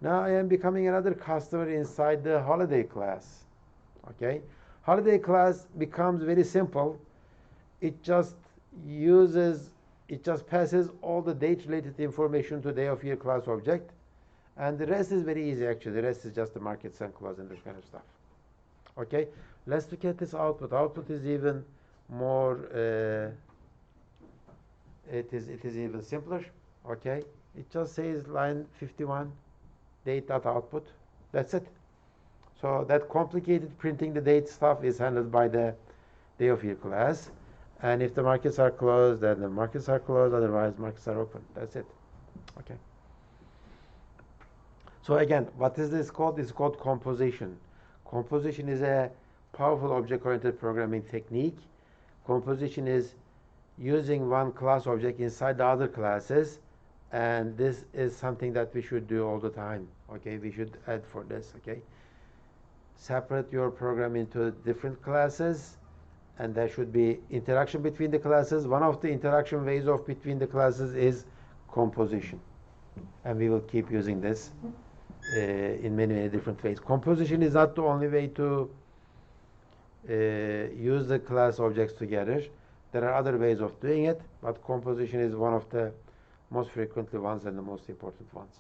Now I am becoming another customer inside the holiday class. Okay, holiday class becomes very simple. It just passes all the date related information to day of year class object, and the rest is very easy actually. The rest is just the markets and close and this kind of stuff. Okay, let's look at this output. Output is even more. It is even simpler. Okay, it just says line 51, date.output. That's it. So that complicated printing the date stuff is handled by the day of year class. And if the markets are closed, then the markets are closed. Otherwise, markets are open. That's it. Okay. So again, what is this called? It's called composition. Composition is a powerful object-oriented programming technique. Composition is using one class object inside the other classes, and this is something that we should do all the time. Okay, we should add for this. Okay, separate your program into different classes, and there should be interaction between the classes. One of the interaction ways of between the classes is composition. and we will keep using this in many different ways. Composition is not the only way to use the class objects together. There are other ways of doing it, but composition is one of the most frequently ones and the most important ones.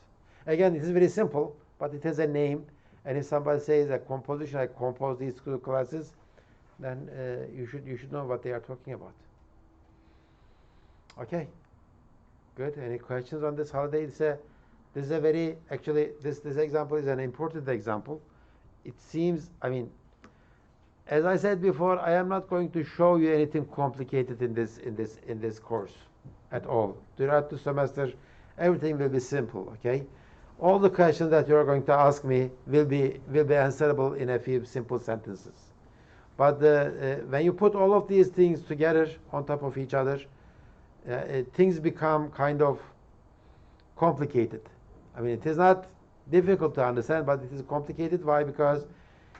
Again, it is very simple, but it has a name, and if somebody says a composition, I compose these two classes, then you should know what they are talking about. Okay, good. Any questions on this holiday? This is a very, actually, this example is an important example. It seems, I mean, as I said before, I am not going to show you anything complicated in this course at all. Throughout the semester, everything will be simple. Okay, all the questions that you are going to ask me will be answerable in a few simple sentences. But when you put all of these things together on top of each other, things become kind of complicated. I mean, it is not difficult to understand, but it is complicated. Why? Because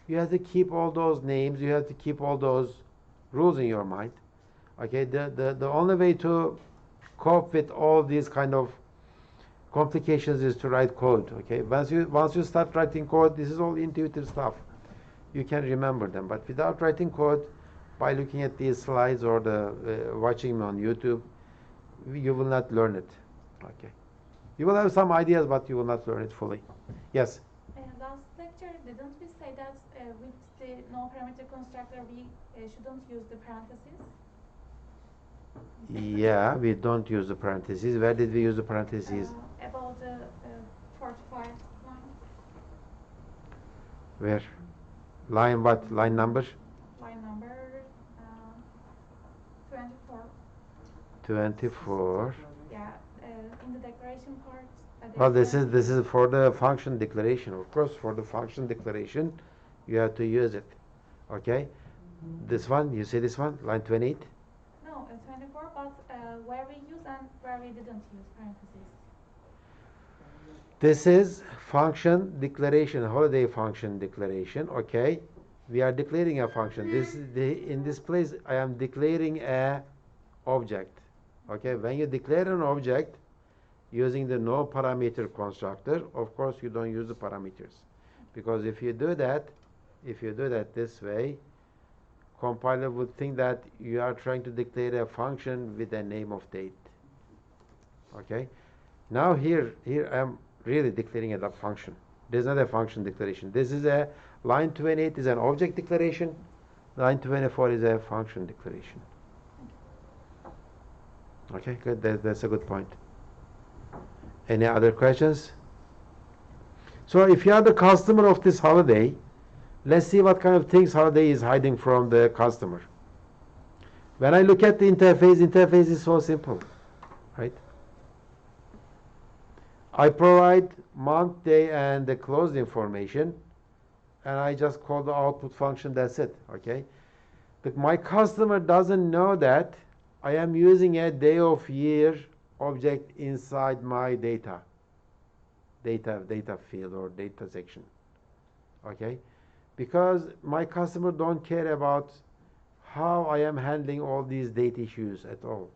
you have to keep all those names, you have to keep all those rules in your mind. Okay, the only way to cope with all these kind of complications is to write code. Okay, once you start writing code, this is all intuitive stuff. You can remember them, but without writing code, by looking at these slides or watching me on YouTube, you will not learn it. Okay, you will have some ideas, but you will not learn it fully. Yes. Last lecture, didn't we say that with the no parameter constructor we shouldn't use the parentheses? Yeah, we don't use the parentheses. Where did we use the parentheses? About the 45 line. Where? Line what? Line number? Line number 24. 24. Yeah, in the declaration part. Well, this is for the function declaration. Of course, for the function declaration, you have to use it. Okay? This one, you see this one, line 28? No, 24, but where we use and where we didn't use parentheses. This is function declaration, holiday function declaration. Okay? We are declaring a function. In this place, I am declaring a object. Okay? When you declare an object, using the no parameter constructor, of course you don't use the parameters, because if you do that this way, compiler would think that you are trying to declare a function with a name of date. Okay, now here I am really declaring a function. This is not a function declaration. This is a line 28 is an object declaration. Line 24 is a function declaration. Okay, good. That's a good point. Any other questions? So if you are the customer of this holiday, let's see what kind of things holiday is hiding from the customer. When I look at the interface is so simple, right? I provide month, day, and the closed information, and I just call the output function, that's it, okay? But my customer doesn't know that I am using a day of year object inside my data field or data section. Okay, because my customer don't care about how I am handling all these date issues at all.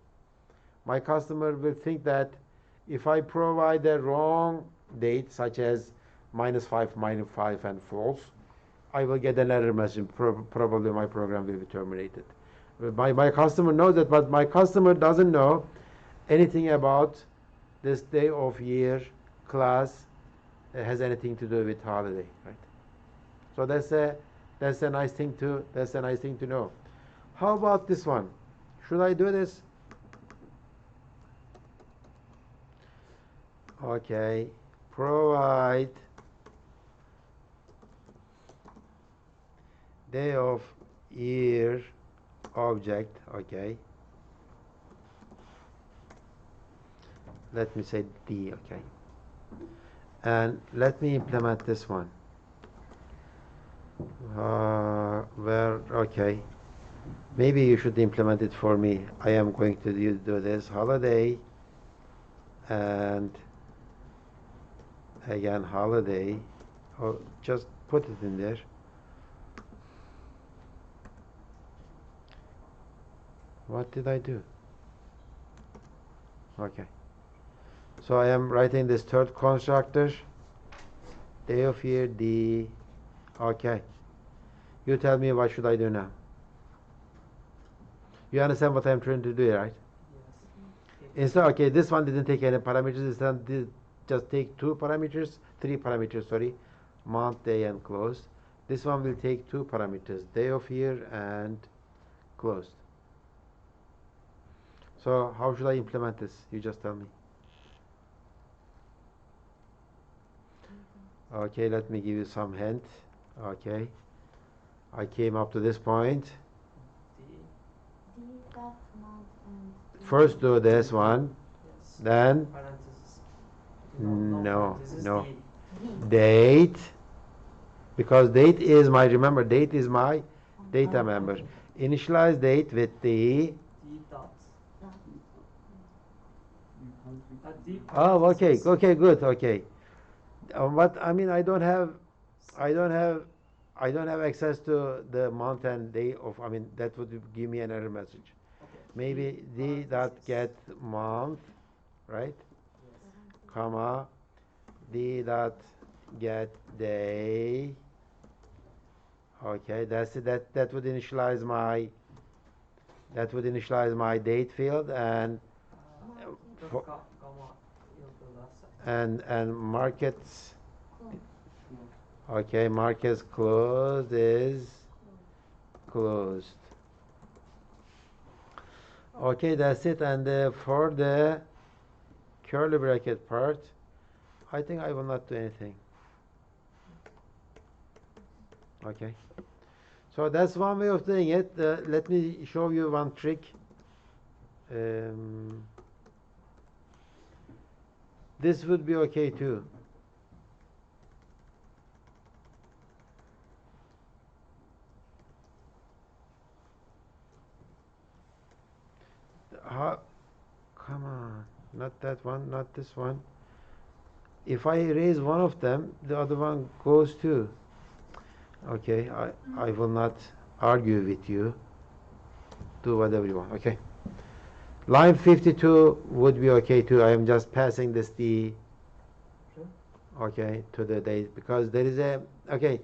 My customer will think that if I provide a wrong date, such as -5, -5, and false, I will get an error message. Probably my program will be terminated. My customer knows that, but my customer doesn't know anything about this day of year class has anything to do with holiday, right? So that's a nice thing to know. How about this one? Should I do this? Okay, provide day of year object. Okay, let me say D. Okay, and let me implement this one. Okay, maybe you should implement it for me. I am going to do this holiday, and again holiday. Oh, just put it in there. What did I do? Okay, So I am writing this third constructor. Day of year D. Okay. You tell me what should I do now. You understand what I'm trying to do, right? Yes. Instead, okay, this one didn't take any parameters. Instead, just take three parameters, sorry, month, day, and closed. This one will take two parameters, day of year and closed. So how should I implement this? You just tell me. Okay, let me give you some hint. Okay, I came up to this point. D. D dot month and First do this one, Yes. then Parentheses. no, Parentheses, no. D. Date, because date is my, remember, date is my data member. Initialize date with the, D dot. D oh, okay, parentheses. okay, good, okay. But I mean, I don't have access to the month and day of, I mean, that would give me an error message. Okay. Maybe D dot get month, right? Yes. Comma, D dot get day. Okay, that's it. That would initialize my date field and for- Gamma is the last section. and markets. close. Okay, markets closed is closed. Okay, that's it. And for the curly bracket part, I think I will not do anything. Okay. So that's one way of doing it. Let me show you one trick. This would be okay too. Come on, not that one, not this one. If I erase one of them, the other one goes too. Okay, I will not argue with you. Do whatever you want. Okay. Line 52 would be okay too. I am just passing this D, okay, to the date because there is a, okay,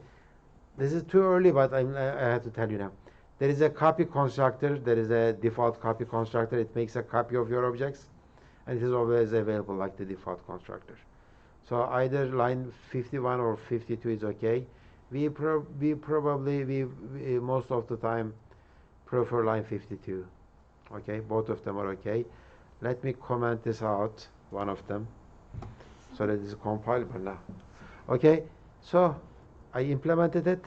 this is too early, but I have to tell you now. There is a copy constructor. There is a default copy constructor. It makes a copy of your objects, and it is always available like the default constructor. So either line 51 or 52 is okay. We probably most of the time prefer line 52. Okay, both of them are okay. Let me comment this out, one of them, so that it's compilable now. Okay, so I implemented it.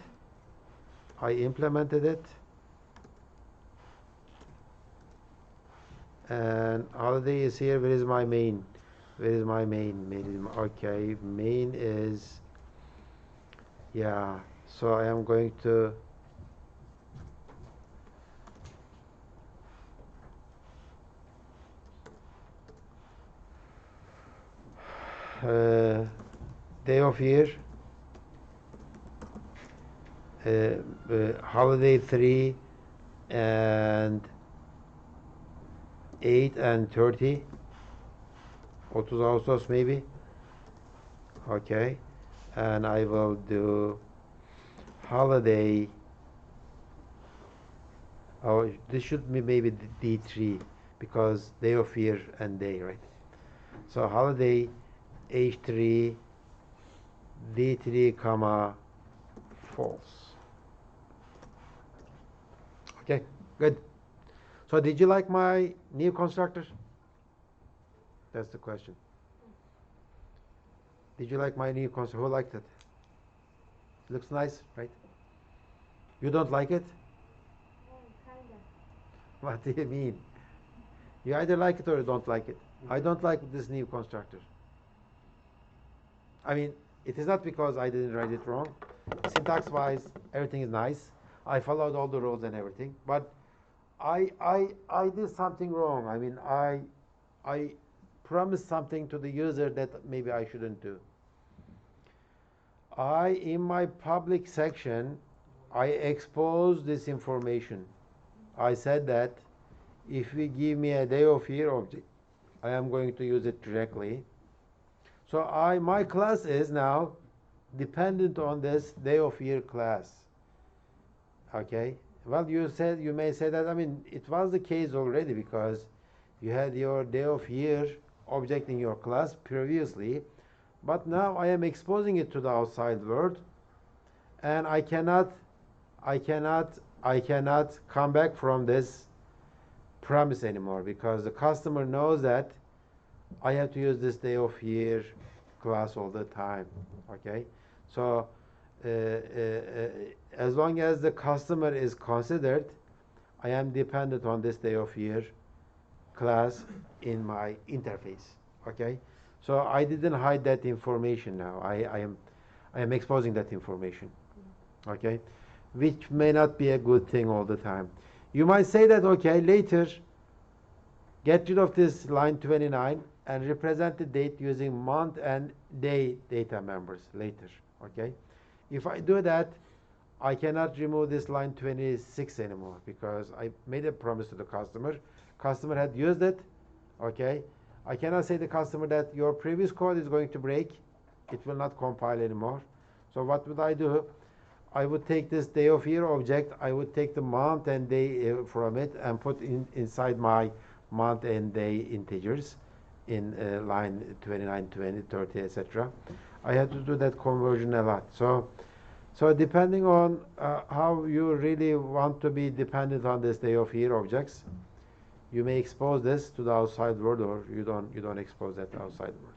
And holiday is here. Where is my main? Okay, main is, yeah. So I am going to day of year, holiday 3 and 8 and 30, 30 Ağustos maybe. Okay, and I will do holiday. Oh, this should be maybe D3 because day of year and day, right? So holiday H3 D3 comma false. Okay, good. So did you like my new constructor? That's the question. Did you like my new constructor? Who liked it? Looks nice, right? You don't like it? Kinda. What do you mean? You either like it or you don't like it. I don't like this new constructor. I mean, it is not because I didn't write it wrong. Syntax wise, everything is nice. I followed all the rules and everything, but I did something wrong. I mean, I promised something to the user that maybe I shouldn't do. In my public section, I exposed this information. I said that if you give me a day of year object, I am going to use it directly. So my class is now dependent on this day of year class. Okay. Well, you may say that, I mean, it was the case already because you had your day of year object in your class previously, but now I am exposing it to the outside world, and I cannot come back from this premise anymore because the customer knows that I have to use this day of year class all the time. Okay, so as long as the customer is considered, I am dependent on this day of year class in my interface. Okay, so I didn't hide that information now. I am exposing that information. Okay, which may not be a good thing all the time. You might say that, okay, later get rid of this line 29 and represent the date using month and day data members later. Okay, if I do that, I cannot remove this line 26 anymore because I made a promise to the customer. Customer had used it. Okay, I cannot say to the customer that your previous code is going to break. It will not compile anymore. So what would I do? I would take this day of year object, I would take the month and day from it and put inside my month and day integers in line 29, 20, 30, etc. I had to do that conversion a lot. So depending on how you really want to be dependent on this day of year objects, you may expose this to the outside world, or you don't expose that outside world.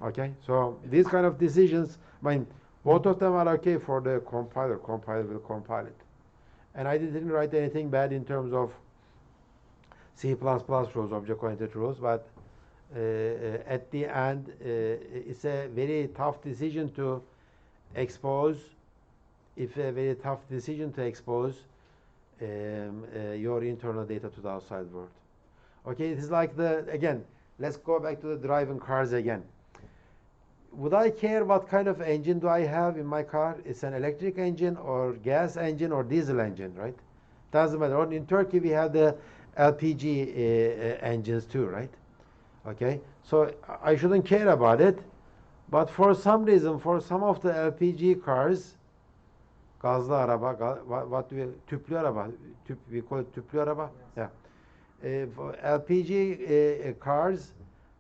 Okay, so these kind of decisions, I mean, both of them are okay for the compiler. Compiler will compile it. And I didn't write anything bad in terms of C++ rules, object-oriented rules, but at the end, it's a very tough decision to expose. It's a very tough decision to expose your internal data to the outside world. Okay, it is like again, let's go back to the driving cars again. Would I care what kind of engine do I have in my car? It's an electric engine or gas engine or diesel engine, right? Doesn't matter. Or in Turkey we have the LPG engines too, right? Okay, so I shouldn't care about it. But for some reason, for some of the LPG cars, gazlı araba, what do we, tüplü araba, we call it tüplü araba, yeah. For LPG cars,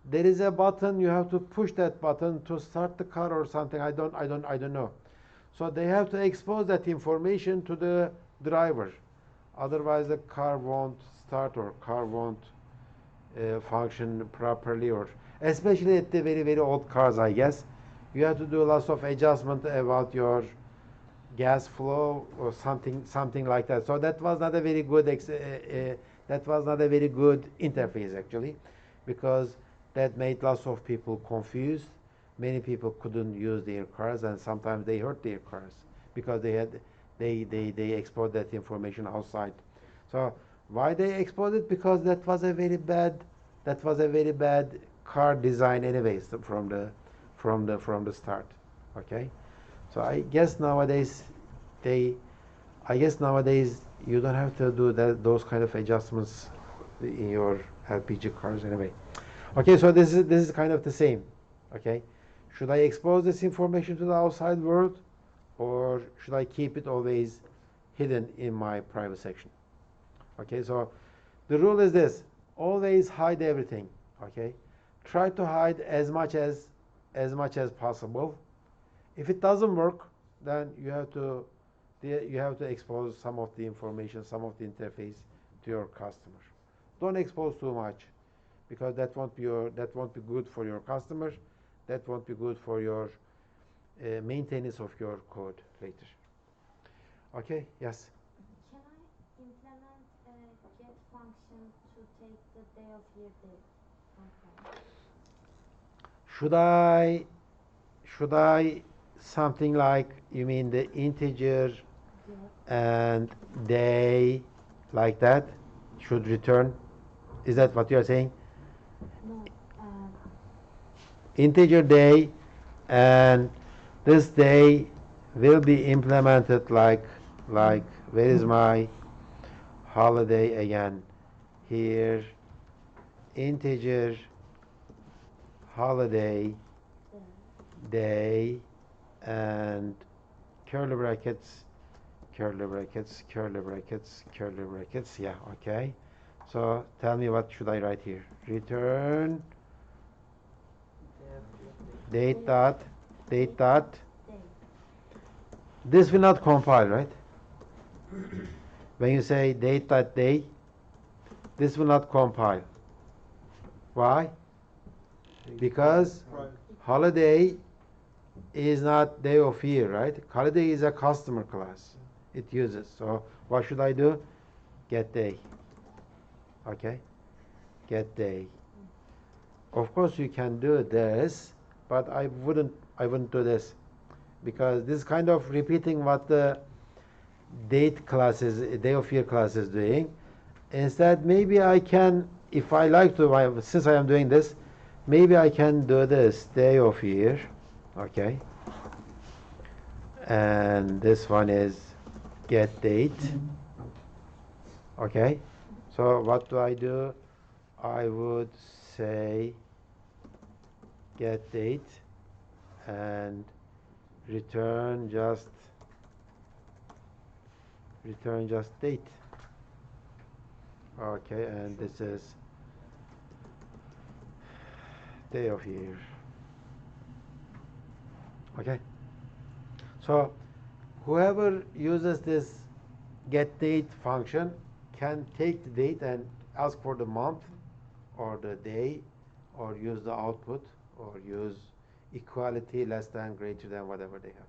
there is a button. You have to push that button to start the car or something. I don't know. So they have to expose that information to the driver. Otherwise, the car won't start or car won't function properly. Or especially at the very, very old cars, I guess, you have to do lots of adjustment about your gas flow or something like that. So that was not a very good interface actually, because that made lots of people confused. Many people couldn't use their cars, and sometimes they hurt their cars because they exposed that information outside. So why they exposed it? Because that was a very bad car design anyways from the start. Okay, so I guess nowadays you don't have to do those kind of adjustments in your LPG cars anyway. Okay, so this is kind of the same. Okay, should I expose this information to the outside world, or should I keep it always hidden in my private section? Okay, so the rule is this: always hide everything. Okay, try to hide as much as possible. If it doesn't work, then you have to expose some of the information, some of the interface to your customer. Don't expose too much, because that won't be good for your customer. That won't be good for your maintenance of your code later. Okay? Yes. Can I implement a get function to take the day of year date? Okay. Should I something like, you mean the integer and day like that should return? Is that what you are saying? No. Integer day, and this day will be implemented like where is my holiday again? Here, integer holiday, day, and curly brackets, curly brackets, curly brackets, curly brackets. Yeah, okay. So tell me, what should I write here? Return date dot date dot. Day. This will not compile, right? When you say date dot day, this will not compile. Why? Because Right. holiday is not day of year, right? Holiday is a customer class. It uses. So what should I do? Get day. Okay? Get day. Of course you can do this, but I wouldn't do this, because this is kind of repeating what the date classes, day of year class is doing. Instead, maybe I can, if I like to, since I am doing this, maybe I can do this, day of year, okay? And this one is get date, okay? So what do? I would say get date and return just date. Okay, and this is day of year. Okay, so whoever uses this get date function can take the date and ask for the month or the day, or use the output, or use equality, less than, greater than, whatever they have.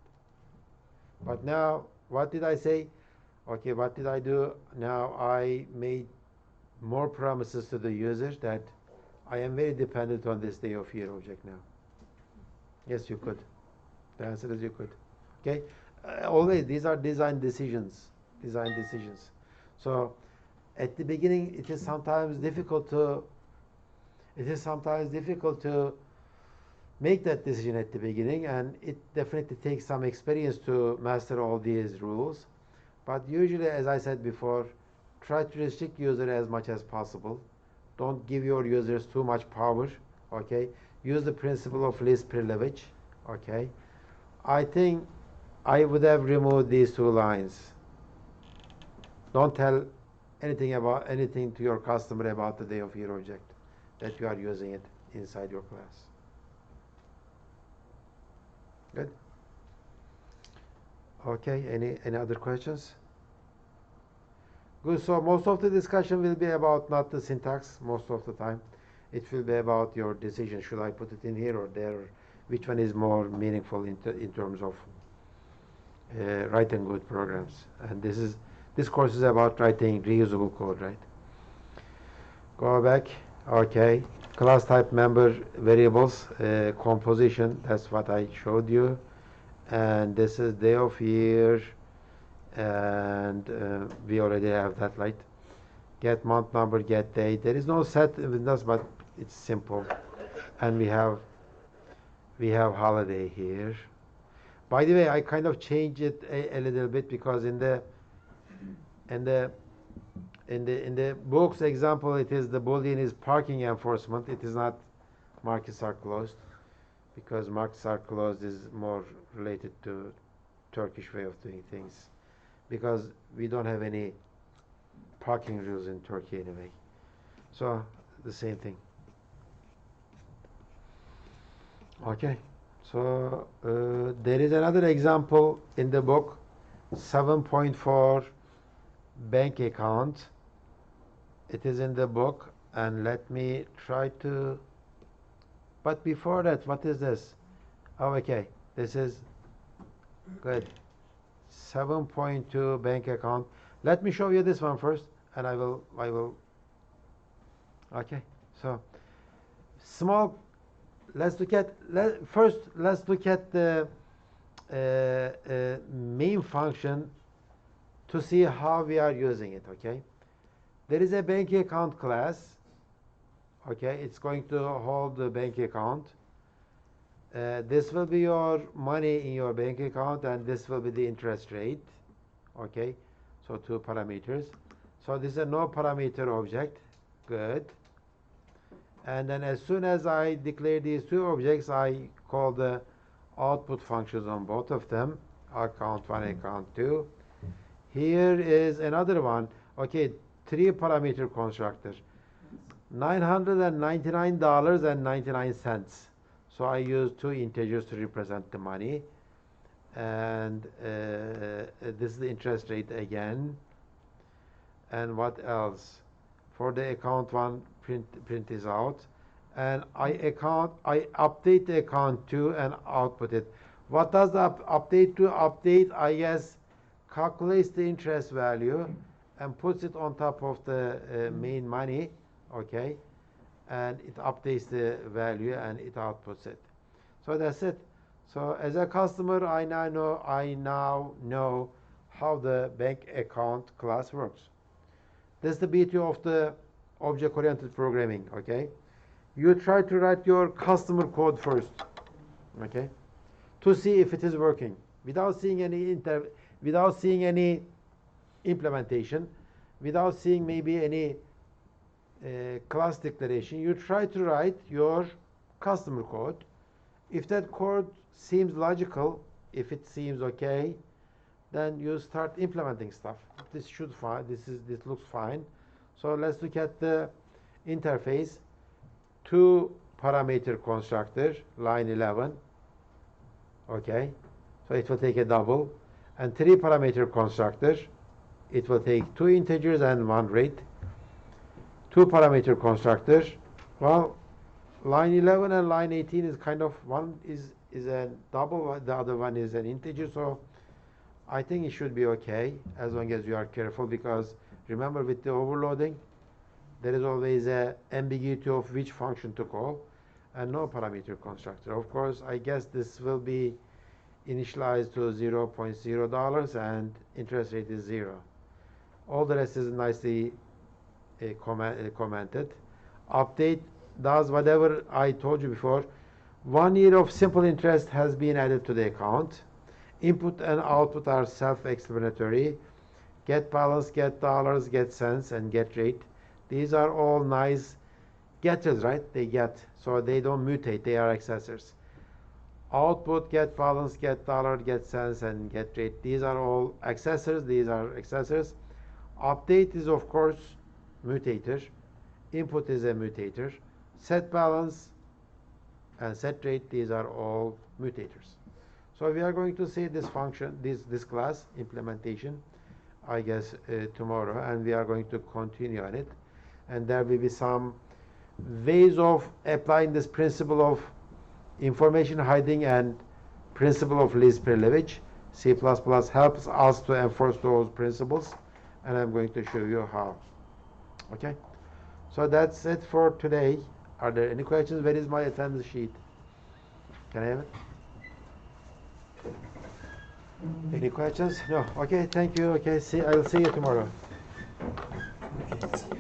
But now, what did I say? Okay, what did I do? Now I made more promises to the user that I am very dependent on this day of year object now. Yes, you could. The answer is you could. Okay? Always, these are design decisions. Design decisions. So, at the beginning, it is sometimes difficult to make that decision at the beginning, and it definitely takes some experience to master all these rules. But usually, as I said before, try to restrict user as much as possible. Don't give your users too much power, okay? Use the principle of least privilege, okay? I think I would have removed these two lines. Don't tell anything to your customer about the day of year object, that you are using it inside your class. Good? Okay, any other questions? Good, so most of the discussion will be about not the syntax most of the time. It will be about your decision. Should I put it in here or there? Which one is more meaningful in terms of writing good programs? And this course is about writing reusable code, right? Go back. Okay. Class type member variables, composition, that's what I showed you. And this is day of year, and we already have that, right? Get month number, get date. There is no set with us, but it's simple. And we have holiday here. By the way, I kind of changed it a little bit, because in the books example, it is the Boolean is parking enforcement. It is not markets are closed, because markets are closed is more related to Turkish way of doing things, because we don't have any parking rules in Turkey anyway. So the same thing. Okay, so there is another example in the book, 7.4 bank account. It is in the book, and let me try to, but before that, what is this? Oh, okay, this is good. 7.2 bank account. Let me show you this one first, and I will okay, so small, let's look at the main function to see how we are using it, okay? There is a bank account class, okay? It's going to hold the bank account. This will be your money in your bank account, and this will be the interest rate, okay? So 2 parameters. So this is a no parameter object, good. And then as soon as I declare these two objects, I call the output functions on both of them, account 1, account 2. Here is another one. Okay, 3 parameter constructor. $999.99. So I use 2 integers to represent the money. And this is the interest rate again. And what else? For the account 1, print is out. And I update the account 2 and output it. What does the update do? Update, I guess, calculates the interest value and puts it on top of the main money, okay? And it updates the value and it outputs it. So that's it. So as a customer, I now know how the bank account class works. That's the beauty of the object-oriented programming, okay? You try to write your customer code first, okay, to see if it is working without seeing any implementation, without seeing maybe any class declaration. You try to write your customer code. If that code seems logical, if it seems okay, then you start implementing stuff. This should fine. This looks fine. So let's look at the interface. 2 parameter constructor, line 11. Okay, so it will take a double, and 3 parameter constructor. It will take 2 integers and 1 rate. 2 parameter constructor. Well, line 11 and line 18 is kind of, one is a double, the other one is an integer. So I think it should be okay as long as you are careful, because remember, with the overloading, there is always a ambiguity of which function to call, and no parameter constructor. Of course, I guess this will be initialized to $0.0 and interest rate is 0. All the rest is nicely commented. Update does whatever I told you before. 1 year of simple interest has been added to the account. Input and output are self-explanatory. Get balance, get dollars, get cents, and get rate. These are all nice getters, right? They get, so they don't mutate, they are accessors. Output, get balance, get dollar, get cents, and get rate. These are all accessors, these are accessors. Update is, of course, mutator. Input is a mutator. Set balance and set rate, these are all mutators. So we are going to see this function, this class implementation, I guess, tomorrow, and we are going to continue on it. And there will be some ways of applying this principle of information hiding and principle of least privilege. C++ helps us to enforce those principles, and I'm going to show you how. Okay? So that's it for today. Are there any questions? Where is my attendance sheet? Can I have it? Any questions? No. Okay, thank you. Okay, I'll see you tomorrow. Okay.